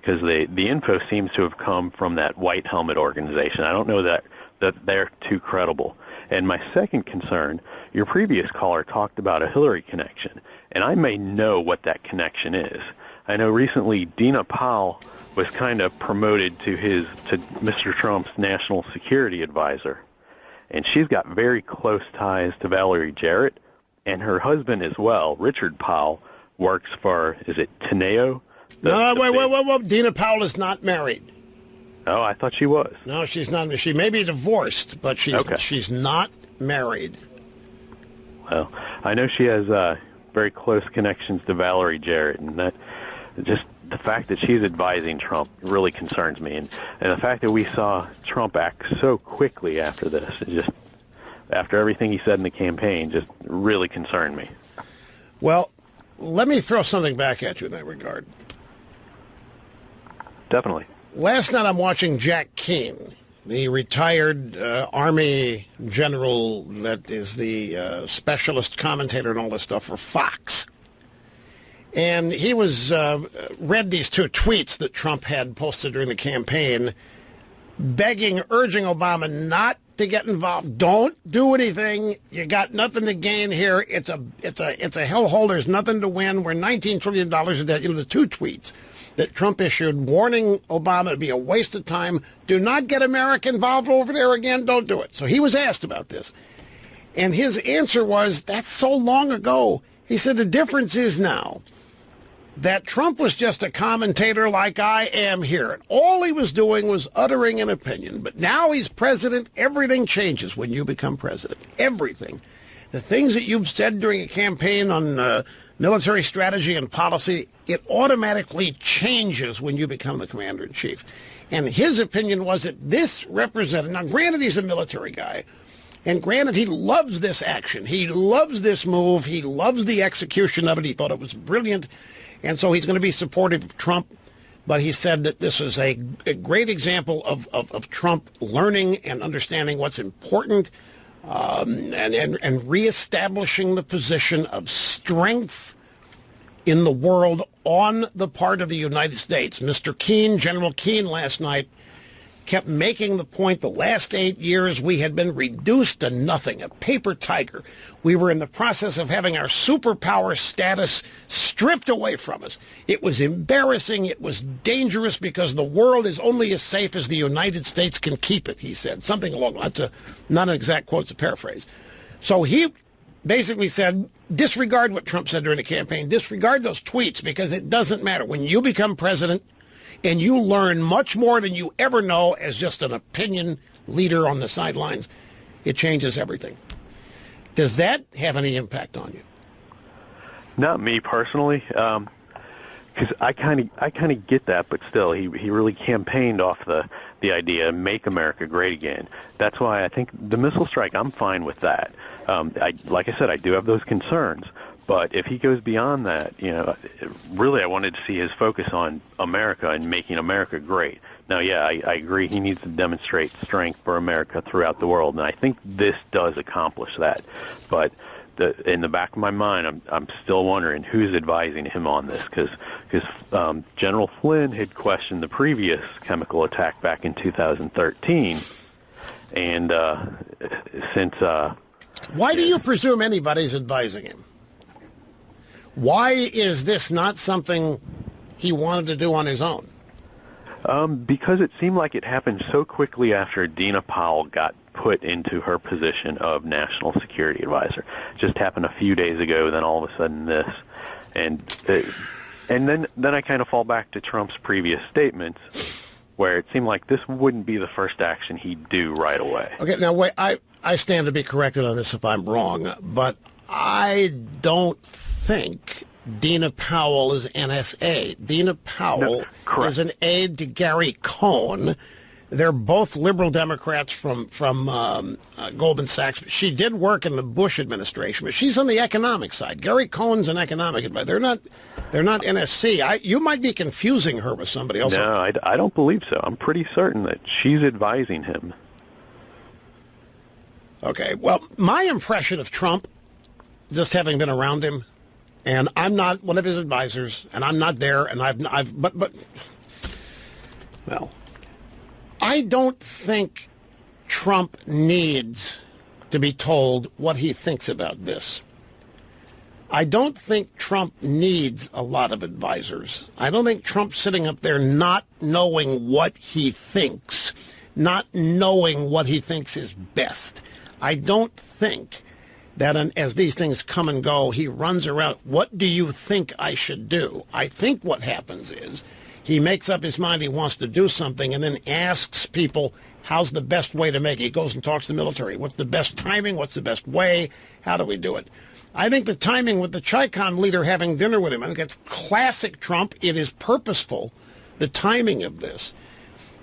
because the info seems to have come from that White Helmet organization. I don't know that they're too credible. And my second concern, your previous caller talked about a Hillary connection, and I may know what that connection is. I know recently Dina Powell was kind of promoted to Mr. Trump's national security advisor, and she's got very close ties to Valerie Jarrett, and her husband as well, Richard Powell, works for, is it Teneo? Wait. Dina Powell is not married. Oh, I thought she was. No, she's not. She may be divorced, but she's not married. Well, I know she has very close connections to Valerie Jarrett, and that just the fact that she's advising Trump really concerns me, and the fact that we saw Trump act so quickly after this, just after everything he said in the campaign, just really concerned me. Well, let me throw something back at you in that regard. Definitely. Last night I'm watching Jack Keane, the retired Army general that is the specialist commentator and all this stuff for Fox. And he was read these two tweets that Trump had posted during the campaign, urging Obama not to get involved. Don't do anything. You got nothing to gain here. It's a hellhole. There's nothing to win. We're $19 trillion in debt. The two tweets that Trump issued warning Obama it'd be a waste of time. Do not get America involved over there again. Don't do it. So he was asked about this. And his answer was, that's so long ago. He said, the difference is now that Trump was just a commentator like I am here. And all he was doing was uttering an opinion. But now he's president. Everything changes when you become president. Everything. The things that you've said during a campaign on military strategy and policy, it automatically changes when you become the commander-in-chief. And his opinion was that this represented, now granted he's a military guy, and granted he loves this action, he loves this move, he loves the execution of it, he thought it was brilliant, and so he's going to be supportive of Trump, but he said that this is a great example of Trump learning and understanding what's important, and reestablishing the position of strength in the world on the part of the United States. Mr. Keane, General Keane last night, kept making the point the last 8 years we had been reduced to nothing, a paper tiger. We were in the process of having our superpower status stripped away from us. It was embarrassing. It was dangerous because the world is only as safe as the United States can keep it, he said. Something along that's not an exact quote, it's a paraphrase. So he basically said, disregard what Trump said during the campaign. Disregard those tweets because it doesn't matter. When you become president, and you learn much more than you ever know as just an opinion leader on the sidelines, it changes everything. Does that have any impact on you? Not me personally, because I kind of get that, but still, he really campaigned off the idea "Make America Great Again." That's why I think the missile strike, I'm fine with that. Like I said, I do have those concerns. But if he goes beyond that, really I wanted to see his focus on America and making America great. Now, yeah, I agree he needs to demonstrate strength for America throughout the world, and I think this does accomplish that. But in the back of my mind, I'm still wondering who's advising him on this, because General Flynn had questioned the previous chemical attack back in 2013, and since... Why do you presume anybody's advising him? Why is this not something he wanted to do on his own? Because it seemed like it happened so quickly after Dina Powell got put into her position of National Security Advisor. It just happened a few days ago, then all of a sudden this. And then I kind of fall back to Trump's previous statements, where it seemed like this wouldn't be the first action he'd do right away. Okay, now wait, I stand to be corrected on this if I'm wrong, but I don't think Dina Powell is NSA. Dina Powell is an aide to Gary Cohn. They're both liberal Democrats from Goldman Sachs. She did work in the Bush administration, but she's on the economic side. Gary Cohen's an economic advisor. They're not NSC. You might be confusing her with somebody else. No, I don't believe so. I'm pretty certain that she's advising him. Okay. Well, my impression of Trump, just having been around him, and I'm not one of his advisors, and I'm not there, and well, I don't think Trump needs to be told what he thinks about this. I don't think Trump needs a lot of advisors. I don't think Trump's sitting up there not knowing what he thinks, not knowing what he thinks is best. I don't think that as these things come and go, he runs around, what do you think I should do? I think what happens is he makes up his mind he wants to do something and then asks people, how's the best way to make it? He goes and talks to the military. What's the best timing? What's the best way? How do we do it? I think the timing with the Chi-Com leader having dinner with him, I think that's classic Trump. It is purposeful, the timing of this.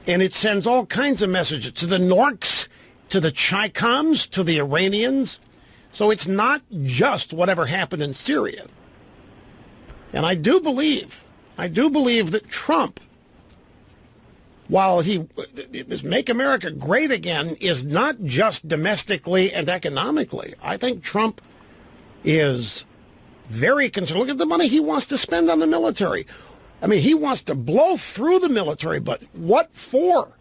And it sends all kinds of messages to the Norks, to the Chi-Coms, to the Iranians. So it's not just whatever happened in Syria. And I do believe that Trump, while this Make America Great Again is not just domestically and economically. I think Trump is very concerned. Look at the money he wants to spend on the military. I mean, he wants to blow through the military, but what for?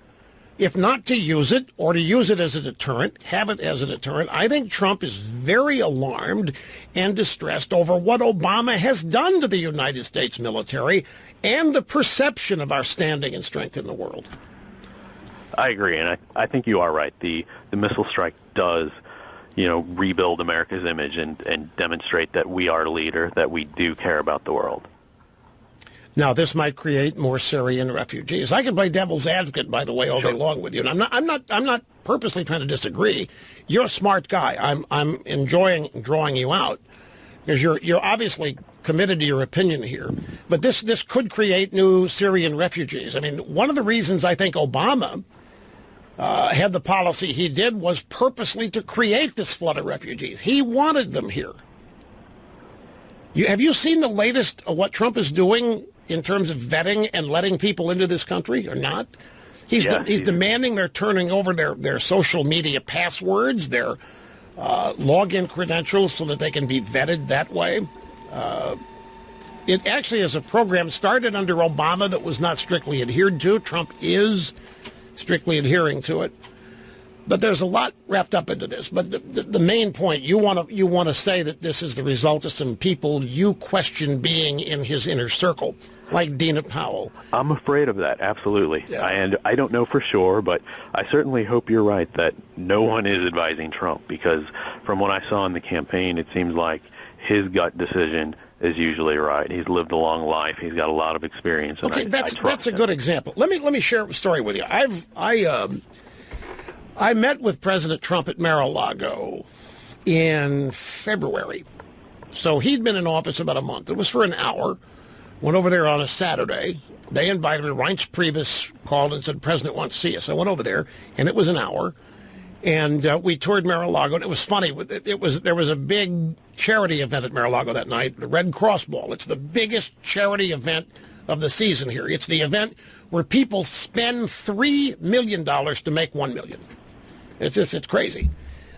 If not to use it or to use it as a deterrent, have it as a deterrent. I think Trump is very alarmed and distressed over what Obama has done to the United States military and the perception of our standing and strength in the world. I agree, and I think you are right. The missile strike does, rebuild America's image and demonstrate that we are a leader, that we do care about the world. Now, this might create more Syrian refugees. I can play devil's advocate, by the way, all day long with you. And I'm not purposely trying to disagree. You're a smart guy. I'm enjoying drawing you out because you're obviously committed to your opinion here. But this could create new Syrian refugees. I mean, one of the reasons I think Obama had the policy he did was purposely to create this flood of refugees. He wanted them here. Have you seen the latest of what Trump is doing in terms of vetting and letting people into this country or not? He's demanding they're turning over their social media passwords, their login credentials so that they can be vetted that way. It actually is a program started under Obama that was not strictly adhered to. Trump is strictly adhering to it. But there's a lot wrapped up into this. But the main point, you want to say that this is the result of some people you question being in his inner circle, like Dina Powell. I'm afraid of that, absolutely. Yeah. And I don't know for sure, but I certainly hope you're right that no one is advising Trump, because from what I saw in the campaign, it seems like his gut decision is usually right. He's lived a long life. He's got a lot of experience. And okay, I that's a good example. Let me share a story with you. I met with President Trump at Mar-a-Lago in February. So he'd been in office about a month. It was for an hour. Went over there on a Saturday. They invited me. Reince Priebus called and said, the president wants to see us. I went over there, and it was an hour. And we toured Mar-a-Lago, and it was funny. There was a big charity event at Mar-a-Lago that night, the Red Cross Ball. It's the biggest charity event of the season here. It's the event where people spend $3 million to make $1 million. It's crazy.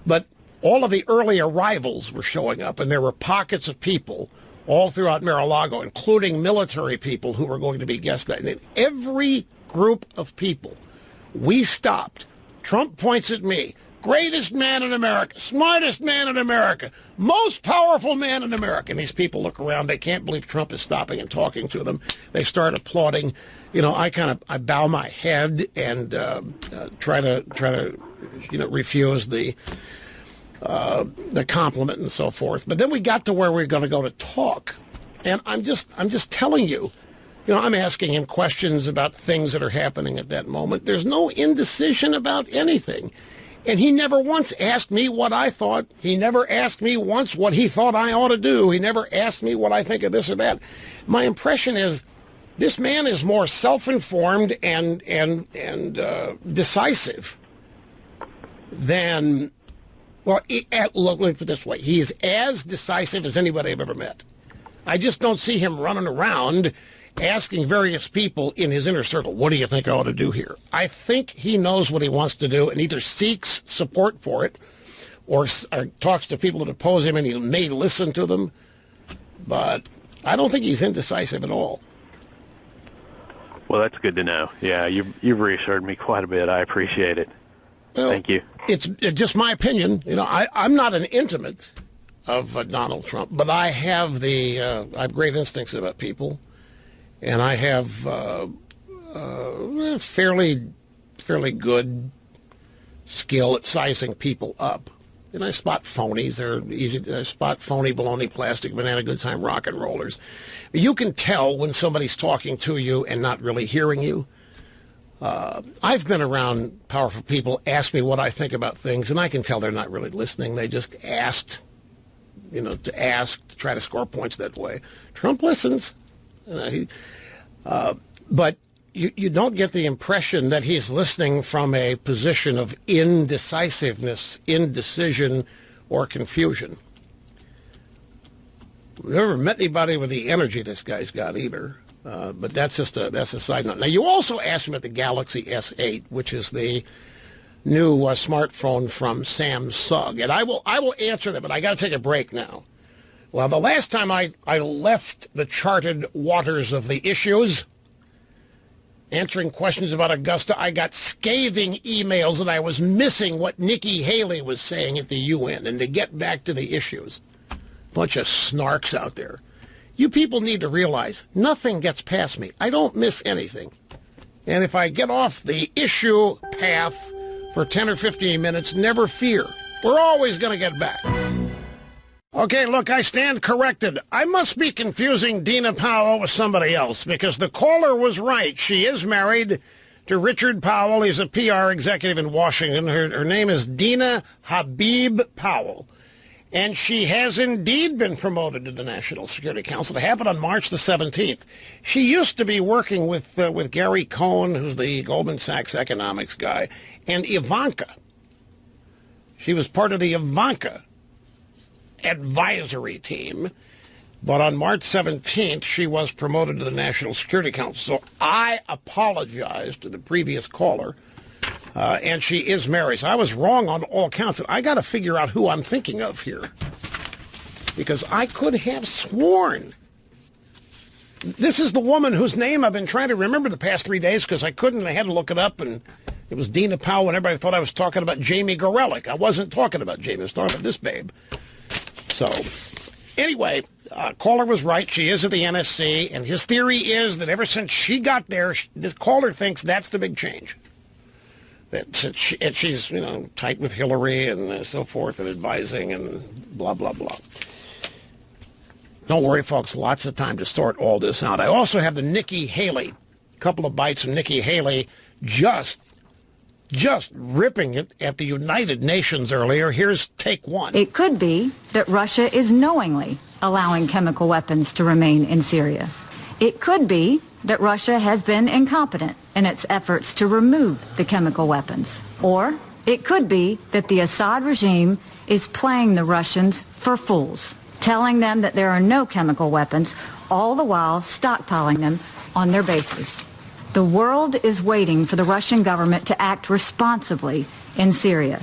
But all of the early arrivals were showing up, and there were pockets of people all throughout Mar-a-Lago, including military people who were going to be guests. And every group of people, we stopped. Trump points at me. Greatest man in America, smartest man in America, most powerful man in America. And these people look around. They can't believe Trump is stopping and talking to them. They start applauding. I bow my head and try to refuse the compliment and so forth. But then we got to where we were going to go to talk, and I'm just telling you, I'm asking him questions about things that are happening at that moment. There's no indecision about anything, and he never once asked me what I thought. He never asked me once what he thought I ought to do. He never asked me what I think of this or that. My impression is This man is more self-informed and decisive than, well, look, let me put it this way. He is as decisive as anybody I've ever met. I just don't see him running around asking various people in his inner circle, what do you think I ought to do here? I think he knows what he wants to do and either seeks support for it or talks to people that oppose him, and he may listen to them. But I don't think he's indecisive at all. Well, that's good to know. Yeah, you've reassured me quite a bit. I appreciate it. Well, thank you. It's just my opinion. You know, I'm not an intimate of Donald Trump, but I have great instincts about people, and I have fairly good skill at sizing people up. And I spot phonies. They're easy to spot: phony, baloney, plastic, banana, good time, rock and rollers. You can tell when somebody's talking to you and not really hearing you. I've been around powerful people ask me what I think about things, and I can tell they're not really listening. They just asked, to try to score points that way. Trump listens. But you don't get the impression that he's listening from a position of indecisiveness, indecision, or confusion. I've never met anybody with the energy this guy's got either. But that's a side note. Now, you also asked him about the Galaxy S8, which is the new smartphone from Samsung, and I will answer that. But I got to take a break now. Well, the last time I left the charted waters of the issues, answering questions about Augusta, I got scathing emails that I was missing what Nikki Haley was saying at the UN. And to get back to the issues, bunch of snarks out there. You people need to realize nothing gets past me. I don't miss anything. And if I get off the issue path for 10 or 15 minutes, never fear. We're always going to get back. Okay, look, I stand corrected. I must be confusing Dina Powell with somebody else, because the caller was right. She is married to Richard Powell. He's a PR executive in Washington. Her name is Dina Habib Powell. And she has indeed been promoted to the National Security Council. It happened on March the 17th. She used to be working with Gary Cohn, who's the Goldman Sachs economics guy, and Ivanka. She was part of the Ivanka advisory team. But on March 17th, she was promoted to the National Security Council. So I apologize to the previous caller. And she is married. So I was wrong on all counts. And I got to figure out who I'm thinking of here, because I could have sworn this is the woman whose name I've been trying to remember the past 3 days because I couldn't. I had to look it up, and it was Dina Powell, and everybody thought I was talking about Jamie Gorelick. I wasn't talking about Jamie. I was talking about this babe. So anyway, caller was right. She is at the NSC, and his theory is that ever since she got there, the caller thinks that's the big change. That she's, tight with Hillary and so forth and advising and blah, blah, blah. Don't worry, folks. Lots of time to sort all this out. I also have the Nikki Haley. A couple of bites of Nikki Haley just ripping it at the United Nations earlier. Here's take one. It could be that Russia is knowingly allowing chemical weapons to remain in Syria. It could be that Russia has been incompetent in its efforts to remove the chemical weapons. Or it could be that the Assad regime is playing the Russians for fools, telling them that there are no chemical weapons, all the while stockpiling them on their bases. The world is waiting for the Russian government to act responsibly in Syria.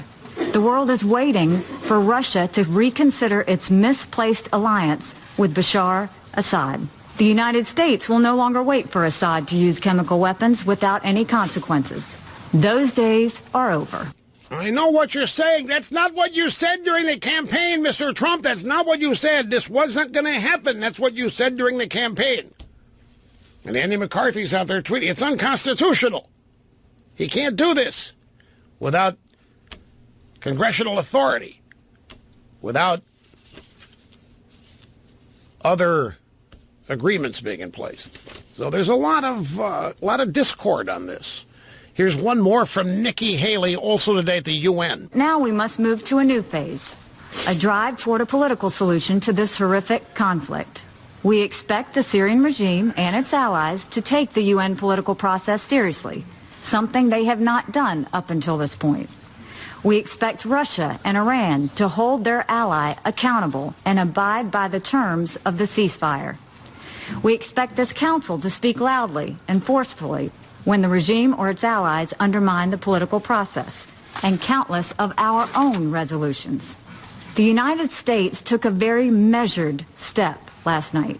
The world is waiting for Russia to reconsider its misplaced alliance with Bashar Assad. The United States will no longer wait for Assad to use chemical weapons without any consequences. Those days are over. I know what you're saying. That's not what you said during the campaign, Mr. Trump. That's not what you said. This wasn't going to happen. That's what you said during the campaign. And Andy McCarthy's out there tweeting, it's unconstitutional. He can't do this without congressional authority, without other agreements being in place. So there's a lot of discord on this. Here's one more from Nikki Haley, also today at the UN. Now we must move to a new phase, a drive toward a political solution to this horrific conflict. We expect the Syrian regime and its allies to take the UN political process seriously, something they have not done up until this point. We expect Russia and Iran to hold their ally accountable and abide by the terms of the ceasefire. We expect this council to speak loudly and forcefully when the regime or its allies undermine the political process, and countless of our own resolutions. The United States took a very measured step last night.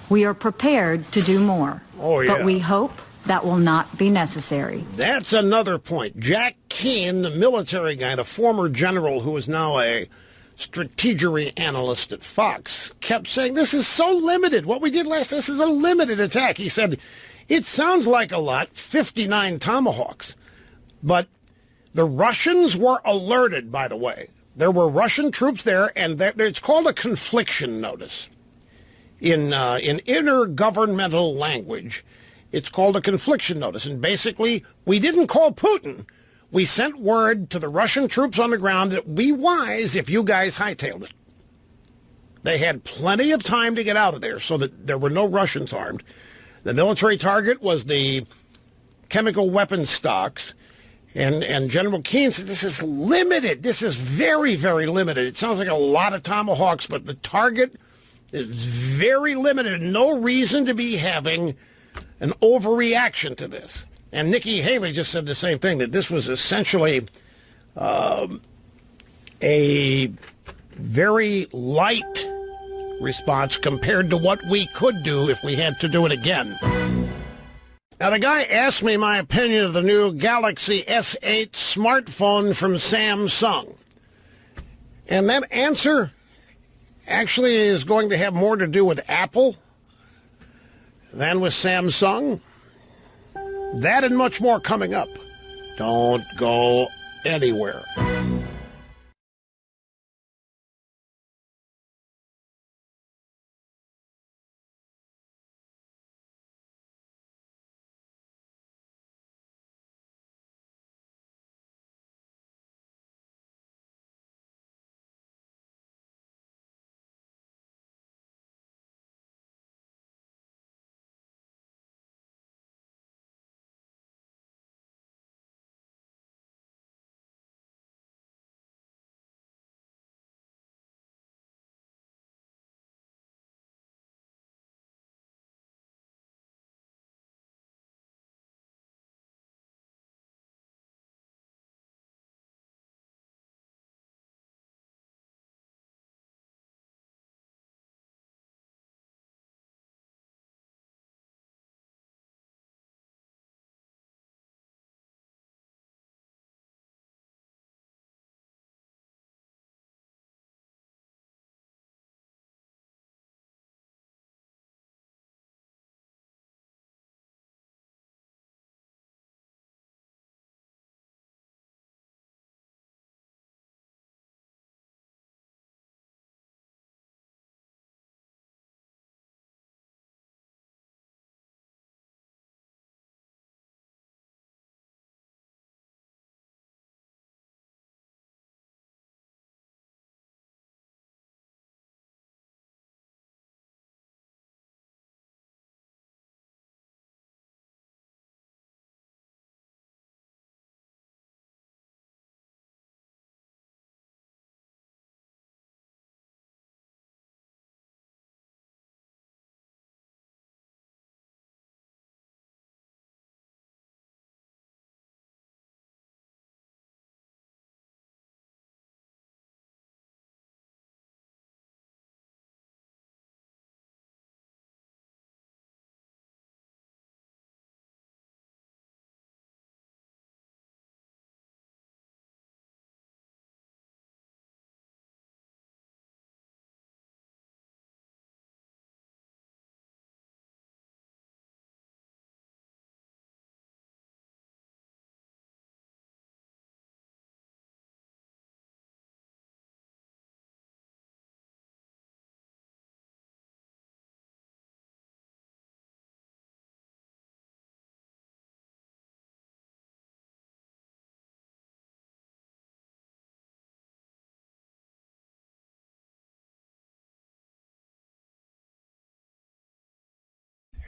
We are prepared to do more, but we hope that will not be necessary. That's another point. Jack Keane, the military guy, the former general who is now a strategery analyst at Fox, kept saying, this is so limited. What we did this is a limited attack. He said, it sounds like a lot, 59 Tomahawks. But the Russians were alerted, by the way. There were Russian troops there, and it's called a confliction notice. In intergovernmental language, it's called a confliction notice. And basically, we didn't call Putin. We sent word to the Russian troops on the ground that we wise if you guys hightailed it. They had plenty of time to get out of there so that there were no Russians harmed. The military target was the chemical weapons stocks. And General Keane said, this is limited. This is very, very limited. It sounds like a lot of Tomahawks, but the target is very limited. No reason to be having an overreaction to this. And Nikki Haley just said the same thing, that this was essentially a very light response compared to what we could do if we had to do it again. Now, the guy asked me my opinion of the new Galaxy S8 smartphone from Samsung. And that answer actually is going to have more to do with Apple than with Samsung. That and much more coming up. Don't go anywhere.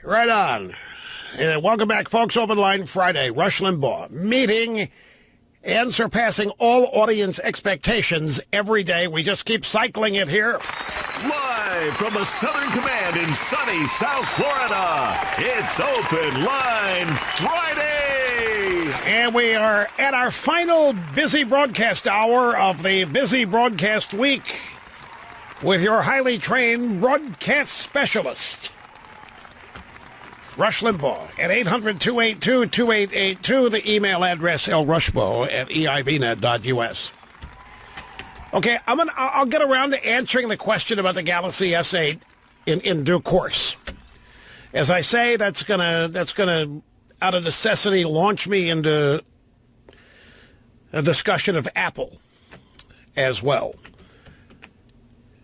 Right on. Welcome back, folks. Open Line Friday. Rush Limbaugh meeting and surpassing all audience expectations every day. We just keep cycling it here. Live from the Southern Command in sunny South Florida, it's Open Line Friday. And we are at our final busy broadcast hour of the busy broadcast week with your highly trained broadcast specialist, Rush Limbaugh, at 800-282-2882, the email address lrushbaugh@eibnet.us. Okay, I'll get around to answering the question about the Galaxy S8 in due course. As I say, that's gonna out of necessity launch me into a discussion of Apple as well.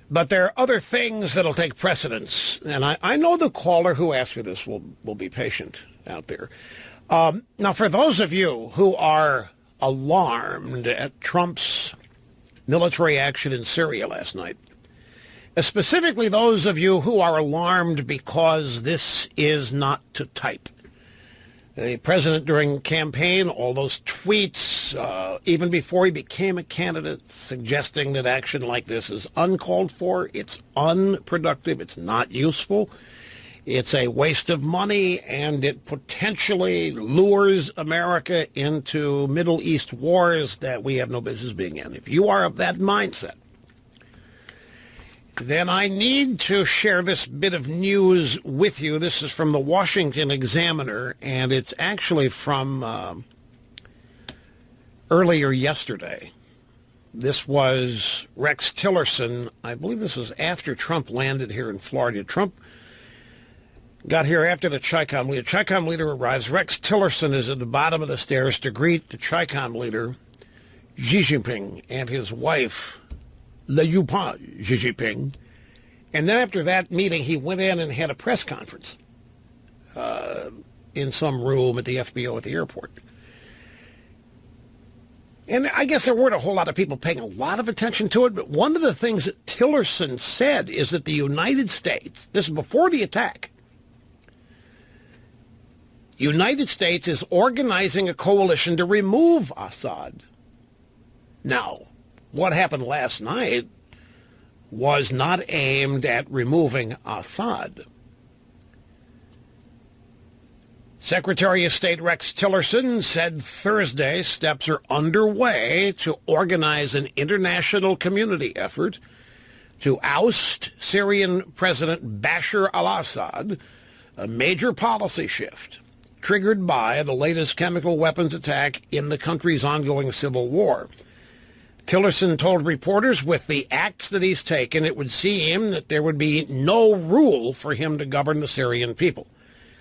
But there are other things that'll take precedence, and I know the caller who asked me this will be patient out there. Now, for those of you who are alarmed at Trump's military action in Syria last night, specifically those of you who are alarmed because this is not to type. The president during campaign, all those tweets, even before he became a candidate, suggesting that action like this is uncalled for, it's unproductive, it's not useful, it's a waste of money, and it potentially lures America into Middle East wars that we have no business being in. If you are of that mindset, then I need to share this bit of news with you. This is from the Washington Examiner, and it's actually from earlier yesterday. This was Rex Tillerson. I believe this was after Trump landed here in Florida. Trump got here after the CHICOM leader. CHICOM leader arrives. Rex Tillerson is at the bottom of the stairs to greet the CHICOM leader, Xi Jinping, and his wife, Le Yupin Xi Jinping. And then after that meeting, he went in and had a press conference in some room at the FBO at the airport. And I guess there weren't a whole lot of people paying a lot of attention to it, but one of the things that Tillerson said is that the United States, this is before the attack, United States is organizing a coalition to remove Assad. Now, what happened last night was not aimed at removing Assad. Secretary of State Rex Tillerson said Thursday steps are underway to organize an international community effort to oust Syrian President Bashar al-Assad, a major policy shift triggered by the latest chemical weapons attack in the country's ongoing civil war. Tillerson told reporters with the acts that he's taken, it would seem that there would be no rule for him to govern the Syrian people.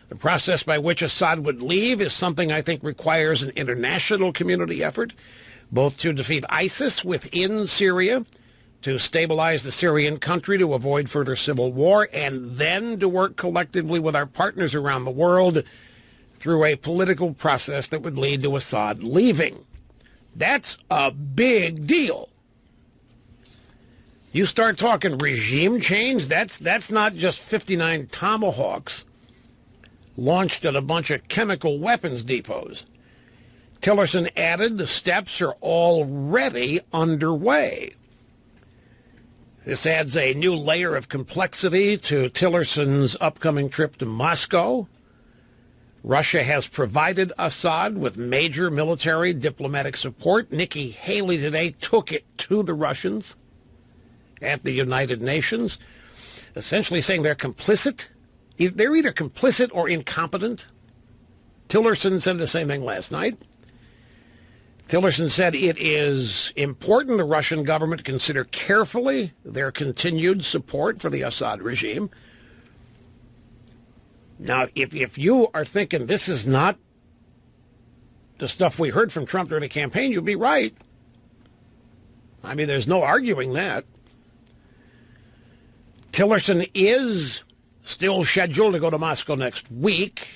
The process by which Assad would leave is something I think requires an international community effort, both to defeat ISIS within Syria, to stabilize the Syrian country to avoid further civil war, and then to work collectively with our partners around the world through a political process that would lead to Assad leaving. That's a big deal. You start talking regime change, that's not just 59 Tomahawks launched at a bunch of chemical weapons depots. Tillerson added the steps are already underway. This adds a new layer of complexity to Tillerson's upcoming trip to Moscow. Russia has provided Assad with major military diplomatic support. Nikki Haley today took it to the Russians at the United Nations, essentially saying they're complicit. They're either complicit or incompetent. Tillerson said the same thing last night. Tillerson said it is important the Russian government consider carefully their continued support for the Assad regime. Now, if you are thinking this is not the stuff we heard from Trump during the campaign, you'd be right. I mean, there's no arguing that. Tillerson is still scheduled to go to Moscow next week.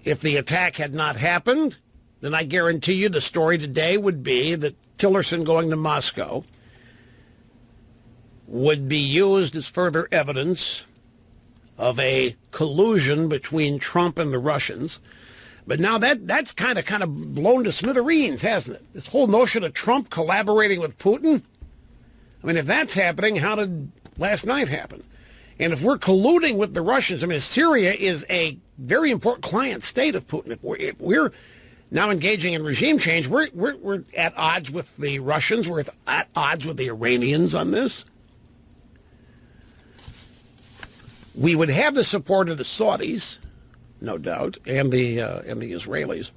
If the attack had not happened, then I guarantee you the story today would be that Tillerson going to Moscow would be used as further evidence of a collusion between Trump and the Russians. But now that's kind of blown to smithereens, hasn't it? This whole notion of Trump collaborating with Putin. I mean, if that's happening, how did last night happen? And if we're colluding with the Russians, I mean, Syria is a very important client state of Putin. If we're now engaging in regime change, we're at odds with the Russians. We're at odds with the Iranians on this. We would have the support of the Saudis, no doubt, and the Israelis.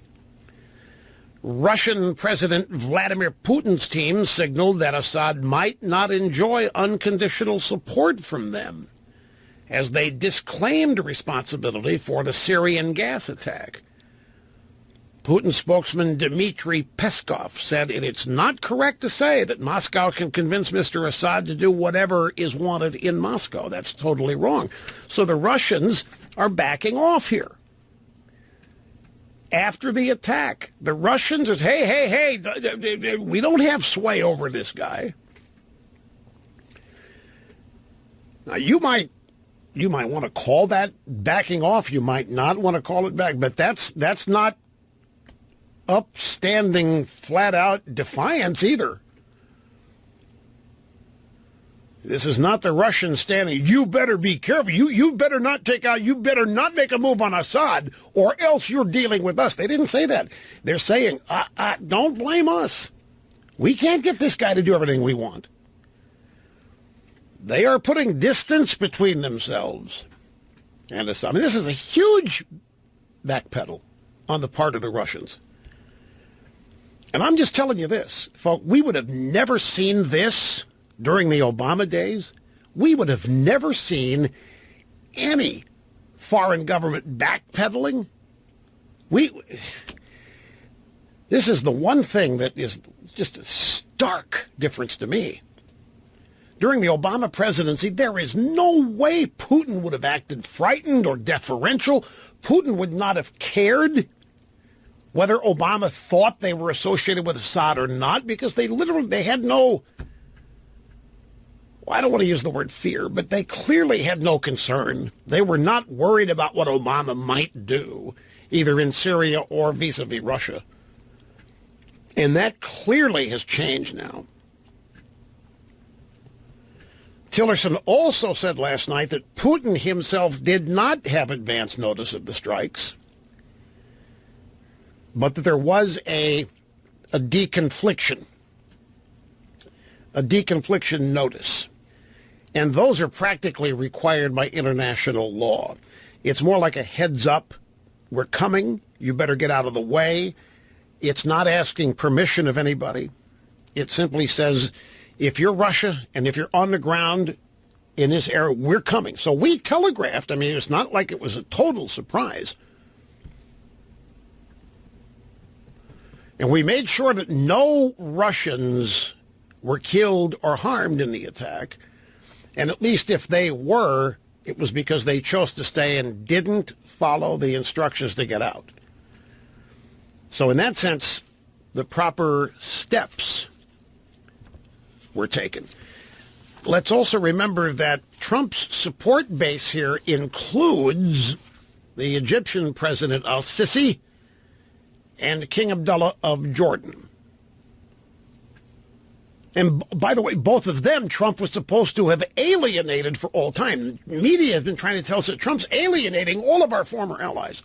Russian President Vladimir Putin's team signaled that Assad might not enjoy unconditional support from them, as they disclaimed responsibility for the Syrian gas attack. Putin spokesman Dmitry Peskov said it's not correct to say that Moscow can convince Mr. Assad to do whatever is wanted in Moscow. That's totally wrong. So the Russians are backing off here. After the attack, the Russians are, hey, we don't have sway over this guy. Now, you might want to call that backing off. You might not want to call it back, but that's not upstanding, flat-out defiance either. This is not the Russians standing, you better be careful, you better not you better not make a move on Assad, or else you're dealing with us. They didn't say that. They're saying, don't blame us. We can't get this guy to do everything we want. They are putting distance between themselves and Assad. I mean, this is a huge backpedal on the part of the Russians. And I'm just telling you this, folks, we would have never seen this during the Obama days. We would have never seen any foreign government backpedaling. This is the one thing that is just a stark difference to me. During the Obama presidency, there is no way Putin would have acted frightened or deferential. Putin would not have cared whether Obama thought they were associated with Assad or not, because they had no, well, I don't want to use the word fear, but they clearly had no concern. They were not worried about what Obama might do, either in Syria or vis-a-vis Russia. And that clearly has changed now. Tillerson also said last night that Putin himself did not have advance notice of the strikes, but that there was a deconfliction notice. And those are practically required by international law. It's more like a heads up. We're coming. You better get out of the way. It's not asking permission of anybody. It simply says, if you're Russia and if you're on the ground in this area, we're coming. So we telegraphed. I mean, it's not like it was a total surprise. And we made sure that no Russians were killed or harmed in the attack. And at least if they were, it was because they chose to stay and didn't follow the instructions to get out. So in that sense, the proper steps were taken. Let's also remember that Trump's support base here includes the Egyptian President al-Sisi and King Abdullah of Jordan. And by the way, both of them Trump was supposed to have alienated for all time. The media has been trying to tell us that Trump's alienating all of our former allies.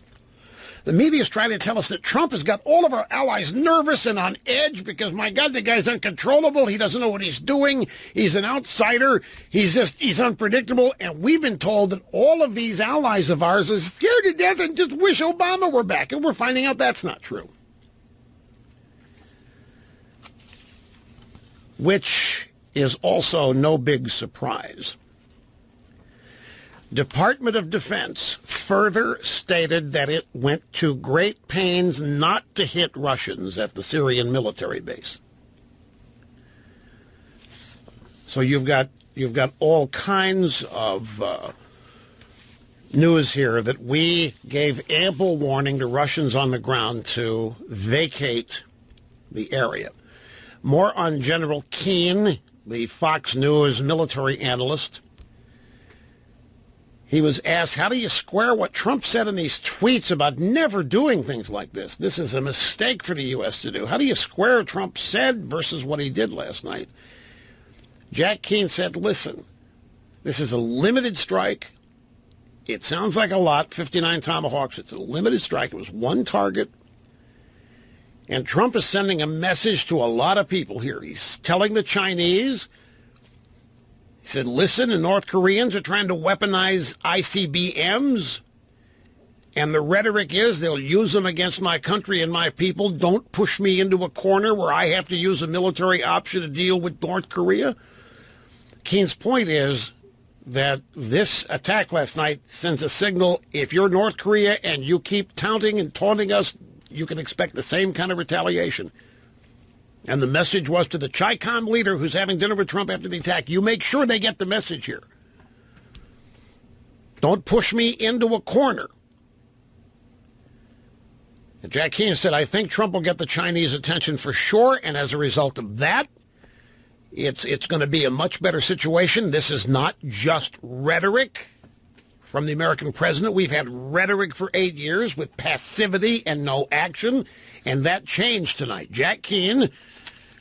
The media is trying to tell us that Trump has got all of our allies nervous and on edge because, my God, the guy's uncontrollable. He doesn't know what he's doing. He's an outsider. He's unpredictable. And we've been told that all of these allies of ours are scared to death and just wish Obama were back. And we're finding out that's not true. Which is also no big surprise. Department of Defense further stated that it went to great pains not to hit Russians at the Syrian military base. So you've got all kinds of news here that we gave ample warning to Russians on the ground to vacate the area. More on General Keane, the Fox News military analyst. He was asked, how do you square what Trump said in these tweets about never doing things like this? This is a mistake for the U.S. to do. How do you square what Trump said versus what he did last night? Jack Keane said, listen, this is a limited strike. It sounds like a lot, 59 Tomahawks. It's a limited strike. It was one target. And Trump is sending a message to a lot of people here. He's telling the Chinese, he said, listen, the North Koreans are trying to weaponize ICBMs. And the rhetoric is they'll use them against my country and my people. Don't push me into a corner where I have to use a military option to deal with North Korea. Keane's point is that this attack last night sends a signal. If you're North Korea and you keep taunting and taunting us, you can expect the same kind of retaliation. And the message was to the Chi-Com leader who's having dinner with Trump after the attack, you make sure they get the message here. Don't push me into a corner. And Jack Keane said, I think Trump will get the Chinese attention for sure, and as a result of that, it's going to be a much better situation. This is not just rhetoric from the American president. We've had rhetoric for 8 years with passivity and no action, and that changed tonight. Jack Keane,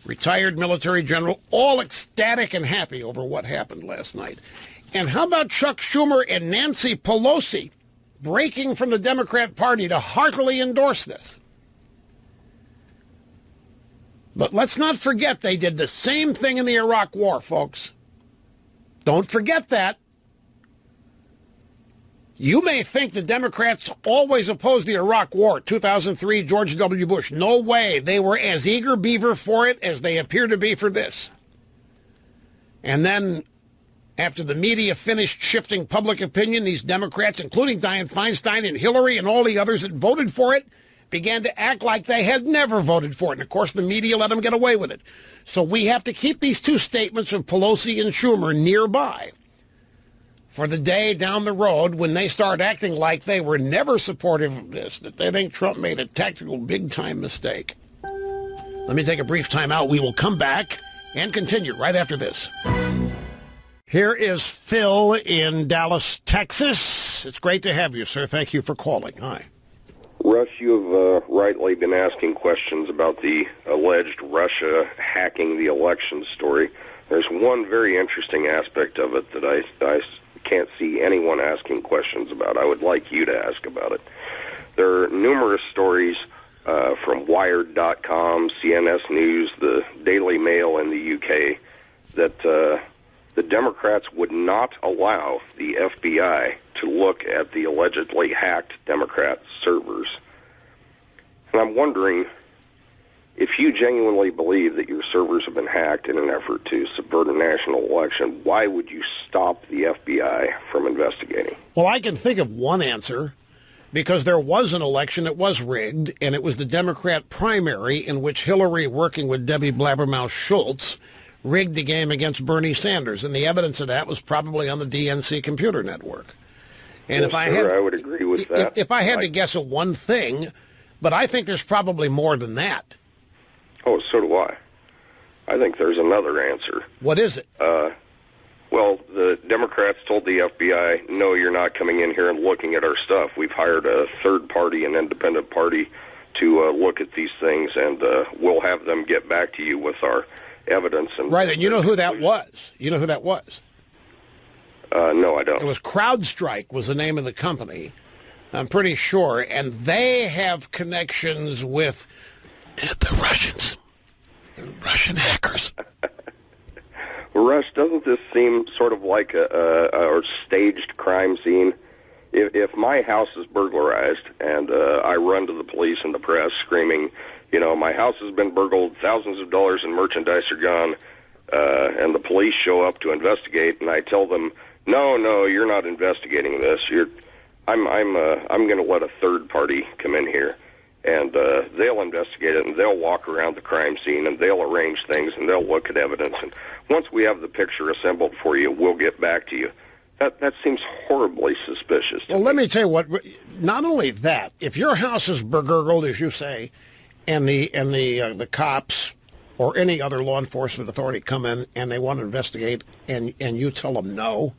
retired military general, all ecstatic and happy over what happened last night. And how about Chuck Schumer and Nancy Pelosi breaking from the Democrat Party to heartily endorse this? But let's not forget they did the same thing in the Iraq War, folks. Don't forget that. You may think the Democrats always opposed the Iraq War, 2003, George W. Bush. No way. They were as eager beaver for it as they appear to be for this. And then, after the media finished shifting public opinion, these Democrats, including Dianne Feinstein and Hillary and all the others that voted for it, began to act like they had never voted for it. And, of course, the media let them get away with it. So we have to keep these two statements of Pelosi and Schumer nearby for the day down the road when they start acting like they were never supportive of this, that they think Trump made a tactical big-time mistake. Let me take a brief time out. We will come back and continue right after this. Here is Phil in Dallas, Texas. It's great to have you, sir. Thank you for calling. Hi. Russ, you have rightly been asking questions about the alleged Russia hacking the election story. There's one very interesting aspect of it that I can't see anyone asking questions about. I would like you to ask about it. There are numerous stories from Wired.com, CNS News, the Daily Mail in the UK that the Democrats would not allow the FBI to look at the allegedly hacked Democrat servers. And I'm wondering, if you genuinely believe that your servers have been hacked in an effort to subvert a national election, why would you stop the FBI from investigating? Well, I can think of one answer, because there was an election that was rigged, and it was the Democrat primary in which Hillary, working with Debbie Blabbermouth Schultz, rigged the game against Bernie Sanders, and the evidence of that was probably on the DNC computer network. And yes, I would agree with that. If I had to guess at one thing, but I think there's probably more than that. Oh, so do I. I think there's another answer. What is it? Well, the Democrats told the FBI, no, you're not coming in here and looking at our stuff. We've hired a third party, an independent party, to look at these things, and we'll have them get back to you with our evidence. Right, and you know who that was? You know who that was? No, I don't. It was CrowdStrike was the name of the company, I'm pretty sure, and they have connections with the Russians, the Russian hackers. Rush, doesn't this seem sort of like a staged crime scene? If my house is burglarized and I run to the police and the press screaming, you know, my house has been burgled, thousands of dollars in merchandise are gone, and the police show up to investigate, and I tell them, no, you're not investigating this. I'm going to let a third party come in here, and they'll investigate it, and they'll walk around the crime scene, and they'll arrange things, and they'll look at evidence, and once we have the picture assembled for you, we'll get back to you. That seems horribly suspicious to me. Let me tell you what, not only that, if your house is burgled, as you say, and the cops or any other law enforcement authority come in and they want to investigate, and you tell them no,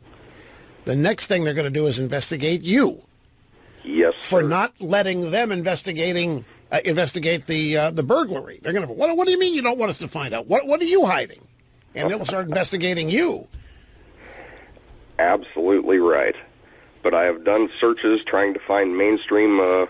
the next thing they're going to do is investigate you. Yes, for sir. not letting them investigate the burglary. They're going to. What do you mean you don't want us to find out? What are you hiding? And they'll start investigating you. Absolutely right. But I have done searches trying to find mainstream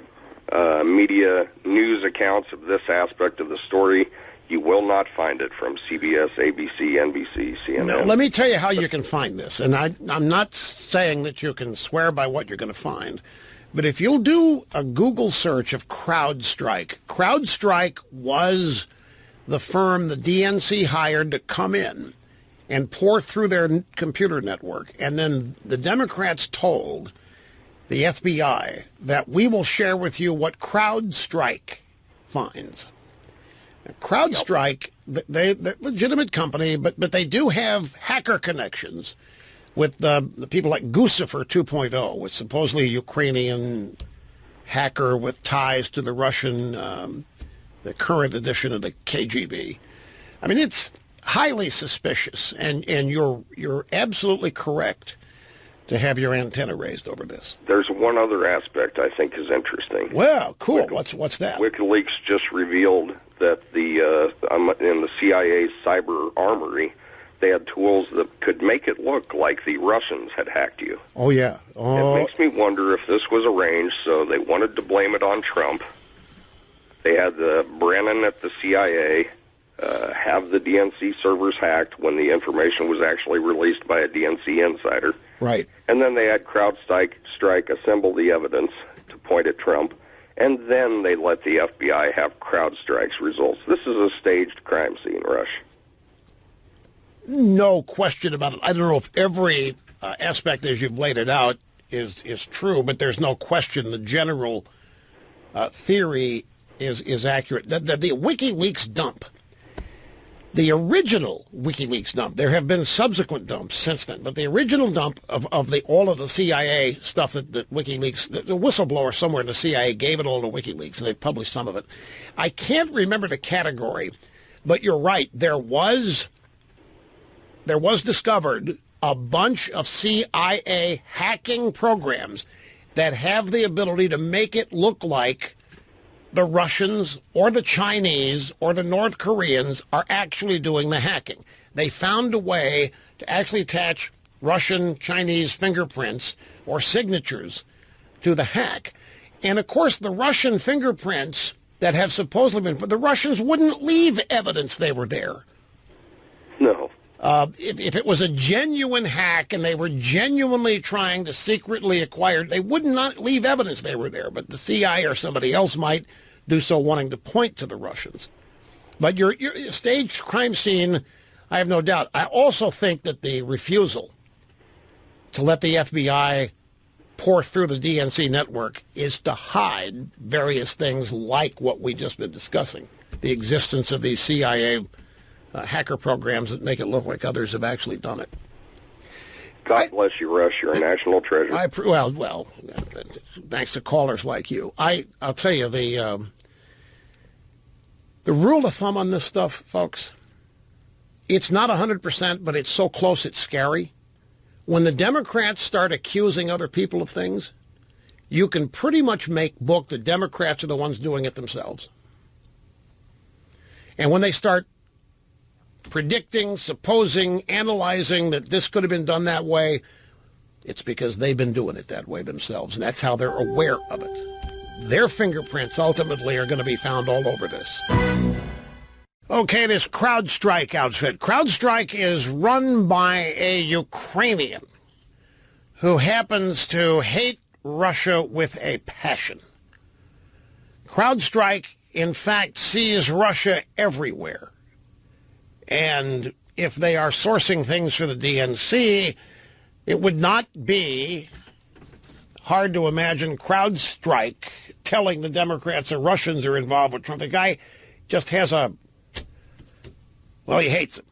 media news accounts of this aspect of the story. You will not find it from CBS, ABC, NBC, CNN. No, let me tell you how you can find this. And I'm not saying that you can swear by what you're going to find. But if you'll do a Google search of CrowdStrike was the firm the DNC hired to come in and pour through their computer network. And then the Democrats told the FBI that we will share with you what CrowdStrike finds. Now, CrowdStrike, they're a legitimate company, but they do have hacker connections with the people like Guccifer 2.0, which supposedly a Ukrainian hacker with ties to the Russian, the current edition of the KGB. I mean, it's highly suspicious, and you're absolutely correct to have your antenna raised over this. There's one other aspect I think is interesting. Well, cool. What's that? WikiLeaks just revealed that in the CIA's cyber armory, they had tools that could make it look like the Russians had hacked you. Oh, yeah. Oh. It makes me wonder if this was arranged, so they wanted to blame it on Trump. They had Brennan at the CIA have the DNC servers hacked when the information was actually released by a DNC insider. Right. And then they had CrowdStrike assemble the evidence to point at Trump, and then they let the FBI have CrowdStrike's results. This is a staged crime scene, Rush. No question about it. I don't know if every aspect as you've laid it out is true, but there's no question the general theory is accurate. The WikiLeaks dump, the original WikiLeaks dump, there have been subsequent dumps since then, but the original dump of all of the CIA stuff that WikiLeaks, the whistleblower somewhere in the CIA gave it all to WikiLeaks, and they published some of it. I can't remember the category, but you're right. There was discovered a bunch of CIA hacking programs that have the ability to make it look like the Russians or the Chinese or the North Koreans are actually doing the hacking. They found a way to actually attach Russian, Chinese fingerprints or signatures to the hack. And, of course, the Russian fingerprints that have supposedly been, the Russians wouldn't leave evidence they were there. No. If it was a genuine hack and they were genuinely trying to secretly acquire, they would not leave evidence they were there. But the CIA or somebody else might do so wanting to point to the Russians. But your staged crime scene, I have no doubt. I also think that the refusal to let the FBI pour through the DNC network is to hide various things like what we just been discussing, the existence of these CIA hacker programs that make it look like others have actually done it. God bless you, Rush. You're a national treasure. Well, thanks to callers like you. I'll tell you, the rule of thumb on this stuff, folks, it's not 100%, but it's so close it's scary. When the Democrats start accusing other people of things, you can pretty much make book the Democrats are the ones doing it themselves. And when they start predicting, supposing, analyzing that this could have been done that way, it's because they've been doing it that way themselves, and that's how they're aware of it. Their fingerprints ultimately are going to be found all over this. Okay, this CrowdStrike outfit. CrowdStrike is run by a Ukrainian who happens to hate Russia with a passion. CrowdStrike, in fact, sees Russia everywhere. And if they are sourcing things for the DNC, it would not be hard to imagine CrowdStrike telling the Democrats the Russians are involved with Trump. The guy just has he hates him.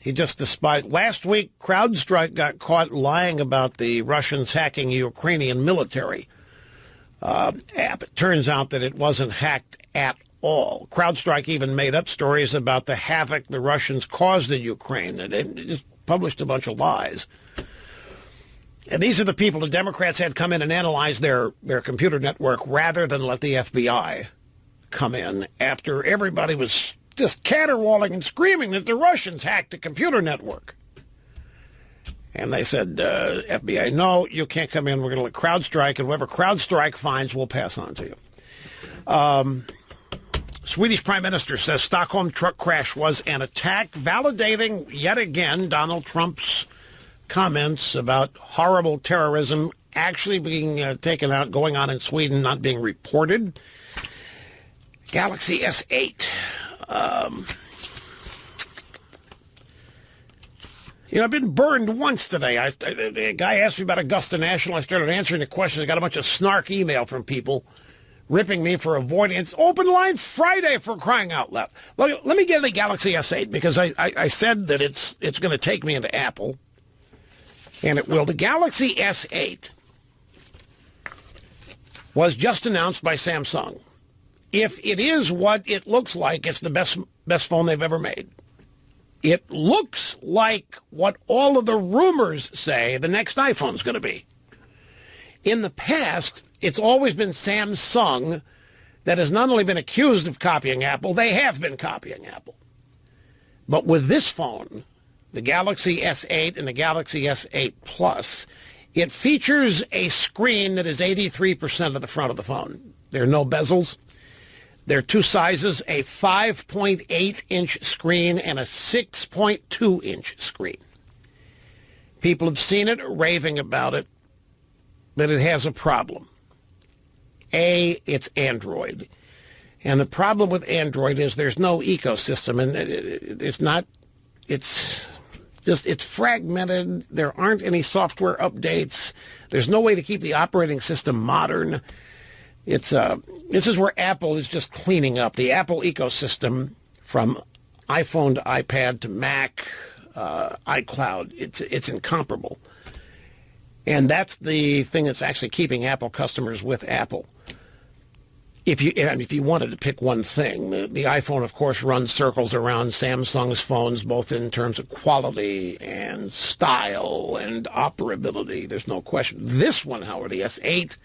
He just despises. Last week, CrowdStrike got caught lying about the Russians hacking Ukrainian military app. It turns out that it wasn't hacked at all. CrowdStrike even made up stories about the havoc the Russians caused in Ukraine. They just published a bunch of lies. And these are the people the Democrats had come in and analyze their computer network rather than let the FBI come in after everybody was just caterwauling and screaming that the Russians hacked the computer network. And they said, FBI, no, you can't come in. We're going to let CrowdStrike, and whatever CrowdStrike finds, we'll pass on to you. Swedish Prime Minister says Stockholm truck crash was an attack, validating yet again Donald Trump's comments about horrible terrorism actually being taken out, going on in Sweden, not being reported. Galaxy S8. I've been burned once today. A guy asked me about Augusta National. I started answering the questions. I got a bunch of snark email from people ripping me for avoidance. Open line Friday, for crying out loud. Let me get the Galaxy S8 because I said that it's going to take me into Apple. And it will. The Galaxy S8 was just announced by Samsung. If it is what it looks like, it's the best phone they've ever made. It looks like what all of the rumors say the next iPhone's going to be. In the past, it's always been Samsung that has not only been accused of copying Apple, they have been copying Apple. But with this phone, the Galaxy S8 and the Galaxy S8 Plus, it features a screen that is 83% of the front of the phone. There are no bezels. There are two sizes, a 5.8-inch screen and a 6.2-inch screen. People have seen it, raving about it, but it has a problem. It's Android. And the problem with Android is there's no ecosystem, and it's fragmented. There aren't any software updates. There's no way to keep the operating system modern. This is where Apple is just cleaning up. The Apple ecosystem, from iPhone to iPad to Mac, iCloud, it's incomparable. And that's the thing that's actually keeping Apple customers with Apple. If you wanted to pick one thing, the iPhone, of course, runs circles around Samsung's phones, both in terms of quality and style and operability. There's no question. This one, however, the S8.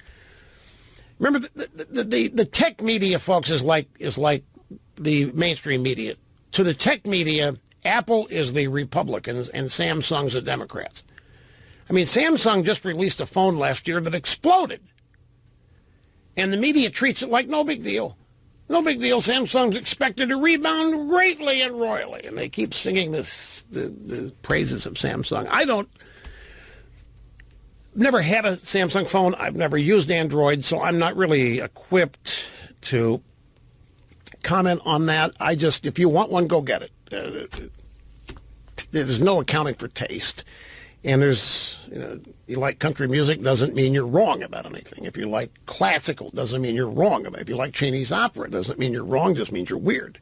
Remember, the tech media, folks, is like the mainstream media. To the tech media, Apple is the Republicans and Samsung's the Democrats. I mean, Samsung just released a phone last year that exploded. And the media treats it like no big deal. No big deal. Samsung's expected to rebound greatly and royally. And they keep singing the praises of Samsung. Never had a Samsung phone. I've never used Android, so I'm not really equipped to comment on that. If you want one, go get it. There's no accounting for taste. And you like country music doesn't mean you're wrong about anything. If you like classical, doesn't mean you're wrong about it. If you like Chinese opera, doesn't mean you're wrong, just means you're weird.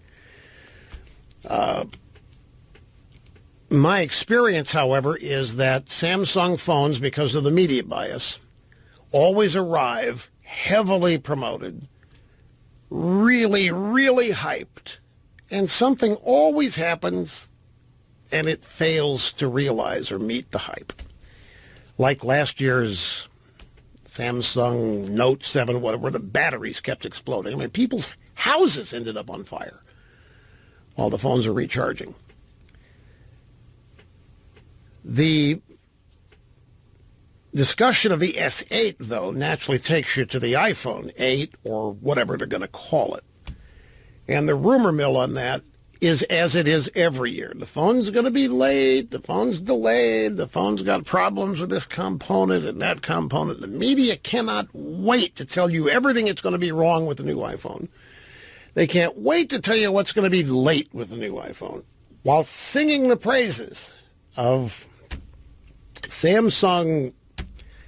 My experience, however, is that Samsung phones, because of the media bias, always arrive heavily promoted, really, really hyped, and something always happens and it fails to realize or meet the hype. Like last year's Samsung Note 7, where the batteries kept exploding. I mean, people's houses ended up on fire while the phones are recharging. The discussion of the S8, though, naturally takes you to the iPhone 8 or whatever they're going to call it. And the rumor mill on that is as it is every year. The phone's going to be late, the phone's delayed, the phone's got problems with this component and that component. The media cannot wait to tell you everything that's going to be wrong with the new iPhone. They can't wait to tell you what's going to be late with the new iPhone, while singing the praises of Samsung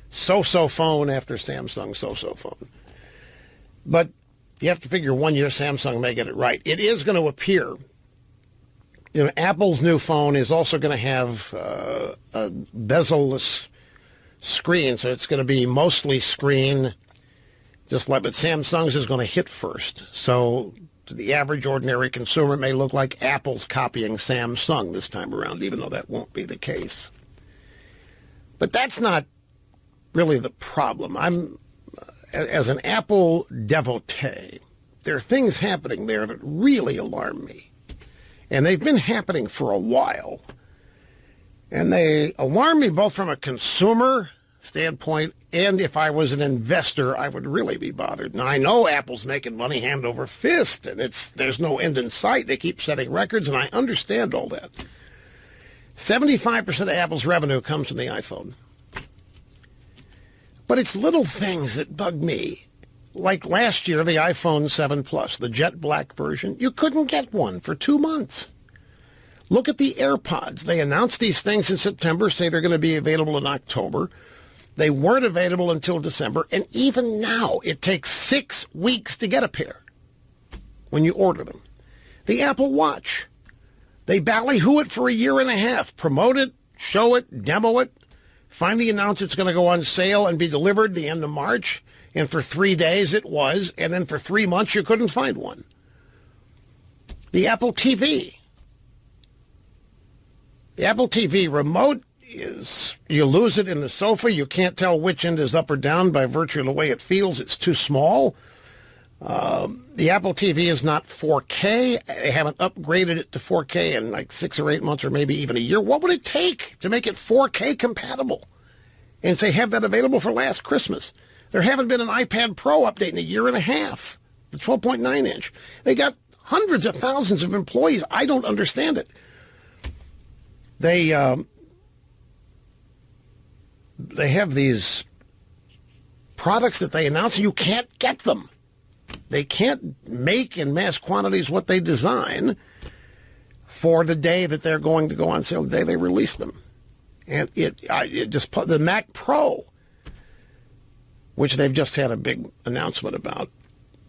so-so phone after Samsung so-so phone. But you have to figure 1 year Samsung may get it right. It is going to appear. Apple's new phone is also going to have a bezel-less screen, so it's going to be mostly screen, but Samsung's is going to hit first. So to the average ordinary consumer, it may look like Apple's copying Samsung this time around, even though that won't be the case. But that's not really the problem. As an Apple devotee, there are things happening there that really alarm me. And they've been happening for a while. And they alarm me both from a consumer standpoint, and if I was an investor, I would really be bothered. Now, I know Apple's making money hand over fist, and there's no end in sight. They keep setting records, and I understand all that. 75% of Apple's revenue comes from the iPhone. But it's little things that bug me. Like last year, the iPhone 7 Plus, the jet black version, you couldn't get one for 2 months. Look at the AirPods. They announced these things in September, say they're going to be available in October. They weren't available until December, and even now it takes 6 weeks to get a pair when you order them. The Apple Watch. They ballyhoo it for a year and a half, promote it, show it, demo it, finally announce it's going to go on sale and be delivered the end of March, and for 3 days it was, and then for 3 months you couldn't find one. The Apple TV. The Apple TV remote is, you lose it in the sofa. You can't tell which end is up or down by virtue of the way it feels. It's too small. The Apple TV is not 4K. They haven't upgraded it to 4K in like 6 or 8 months or maybe even a year. What would it take to make it 4K compatible and say have that available for last Christmas? There haven't been an iPad Pro update in a year and a half, the 12.9 inch. They got hundreds of thousands of employees. I don't understand it. They have these products that they announce, and you can't get them. They can't make in mass quantities what they design for the day that they're going to go on sale, the day they release them. And the Mac Pro, which they've just had a big announcement about,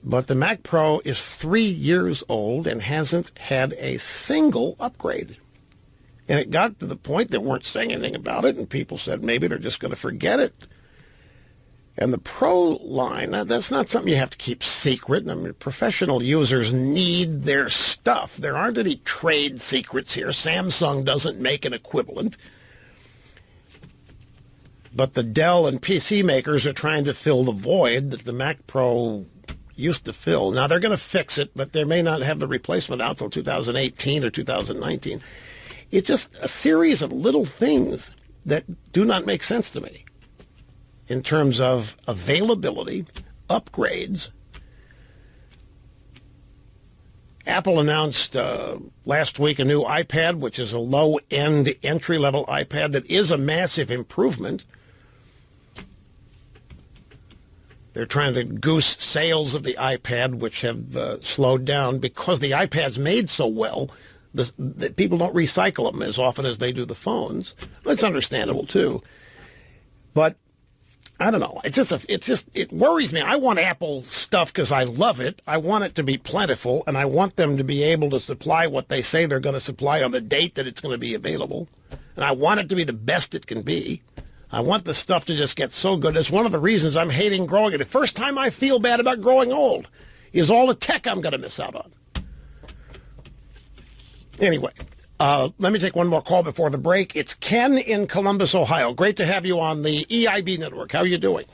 but the Mac Pro is 3 years old and hasn't had a single upgrade. And it got to the point they weren't saying anything about it, and people said maybe they're just going to forget it. And the Pro line, that's not something you have to keep secret. I mean, professional users need their stuff. There aren't any trade secrets here. Samsung doesn't make an equivalent. But the Dell and PC makers are trying to fill the void that the Mac Pro used to fill. Now, they're going to fix it, but they may not have the replacement out until 2018 or 2019. It's just a series of little things that do not make sense to me in terms of availability, upgrades. Apple announced last week a new iPad, which is a low-end entry-level iPad that is a massive improvement. They're trying to goose sales of the iPad, which have slowed down because the iPad's made so well. The people don't recycle them as often as they do the phones. It's understandable too, but I don't know. It worries me. I want Apple stuff because I love it. I want it to be plentiful, and I want them to be able to supply what they say they're going to supply on the date that it's going to be available, and I want it to be the best it can be. I want the stuff to just get so good. It's one of the reasons I'm hating growing. The first time I feel bad about growing old is all the tech I'm going to miss out on. Anyway, let me take one more call before the break. It's Ken in Columbus, Ohio. Great to have you on the EIB network. How are you doing?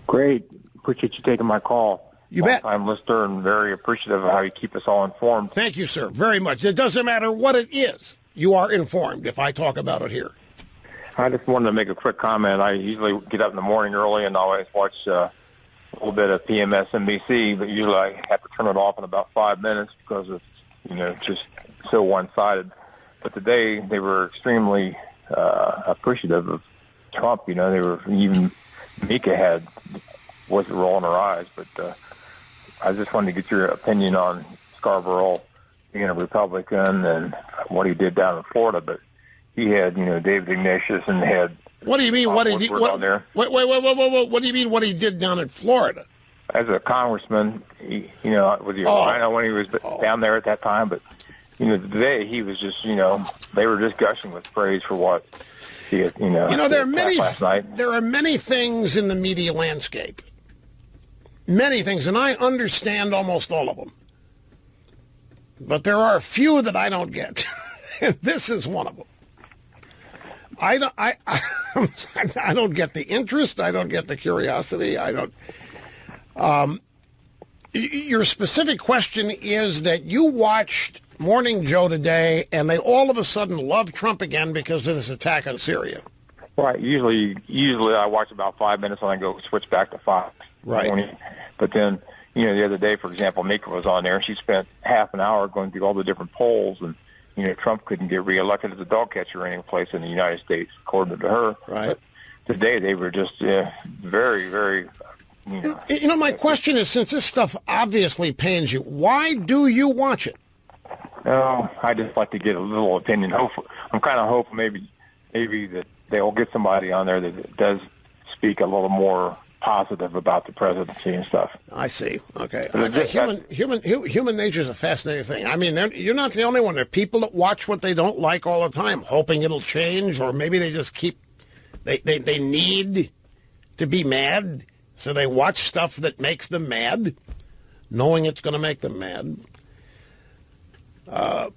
Great. Appreciate you taking my call. You bet. Long-time listener and very appreciative of how you keep us all informed. Thank you, sir, very much. It doesn't matter what it is. You are informed if I talk about it here. I just wanted to make a quick comment. I usually get up in the morning early and always watch a little bit of PMSNBC, but usually I have to turn it off in about 5 minutes because it's, just so one-sided. But today they were extremely appreciative of Trump. They were, even Mika wasn't rolling her eyes. But I just wanted to get your opinion on Scarborough being a Republican and what he did down in Florida. But he had, David Ignatius and had. What do you mean? What did he? Down there. Wait! What do you mean? What he did down in Florida? As a congressman, with the Rhino when he was down there at that time, but. Today he was just, they were just gushing with praise for what he had, there are many last night. There are many things in the media landscape, many things, and I understand almost all of them. But there are a few that I don't get, and this is one of them. I don't get the interest. I don't get the curiosity. I don't. Your specific question is that you watched Morning Joe today, and they all of a sudden love Trump again because of this attack on Syria. Right. Usually I watch about 5 minutes and I go switch back to Fox. Right. But then, the other day, for example, Mika was on there and she spent half an hour going through all the different polls, and Trump couldn't get reelected as a dog catcher any place in the United States, according to her. Right. But today they were just very, very. My question is, since this stuff obviously pains you, why do you watch it? Oh, I just like to get a little opinion. I'm kind of hoping maybe that they'll get somebody on there that does speak a little more positive about the presidency and stuff. I see. Okay. Human nature is a fascinating thing. I mean, you're not the only one. There are people that watch what they don't like all the time, hoping it'll change, or maybe they just they need to be mad, so they watch stuff that makes them mad, knowing it's going to make them mad. I'm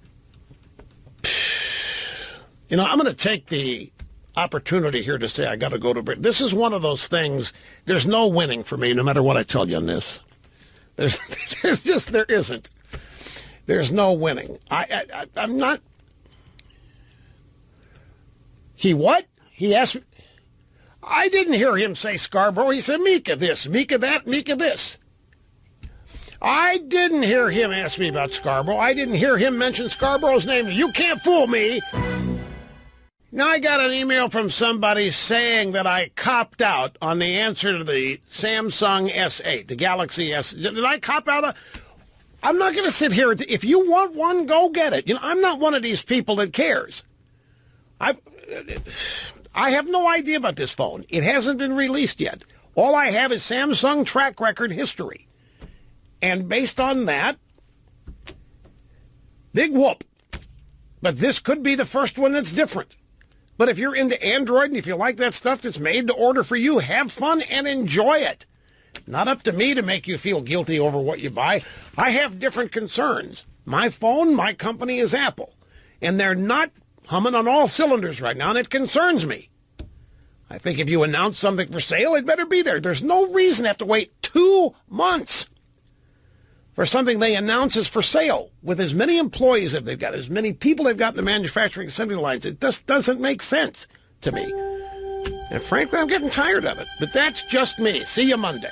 going to take the opportunity here to say I got to go to break. This is one of those things. There's no winning for me, no matter what I tell you on this. There isn't. There's no winning. I'm not. He what? He asked me. I didn't hear him say Scarborough. He said Mika this, Mika that, Mika this. I didn't hear him ask me about Scarborough. I didn't hear him mention Scarborough's name. You can't fool me. Now I got an email from somebody saying that I copped out on the answer to the Samsung S8, the Galaxy S. Did I cop out? I'm not going to sit here. If you want one, go get it. I'm not one of these people that cares. I have no idea about this phone. It hasn't been released yet. All I have is Samsung track record history. And based on that, big whoop. But this could be the first one that's different. But if you're into Android and if you like that stuff that's made to order for you, have fun and enjoy it. Not up to me to make you feel guilty over what you buy. I have different concerns. My phone, my company is Apple. And they're not humming on all cylinders right now, and it concerns me. I think if you announce something for sale, it better be there. There's no reason to have to wait 2 months for something they announce is for sale, with as many employees as they've got, as many people they've got in the manufacturing assembly lines. It just doesn't make sense to me. And frankly, I'm getting tired of it. But that's just me. See you Monday.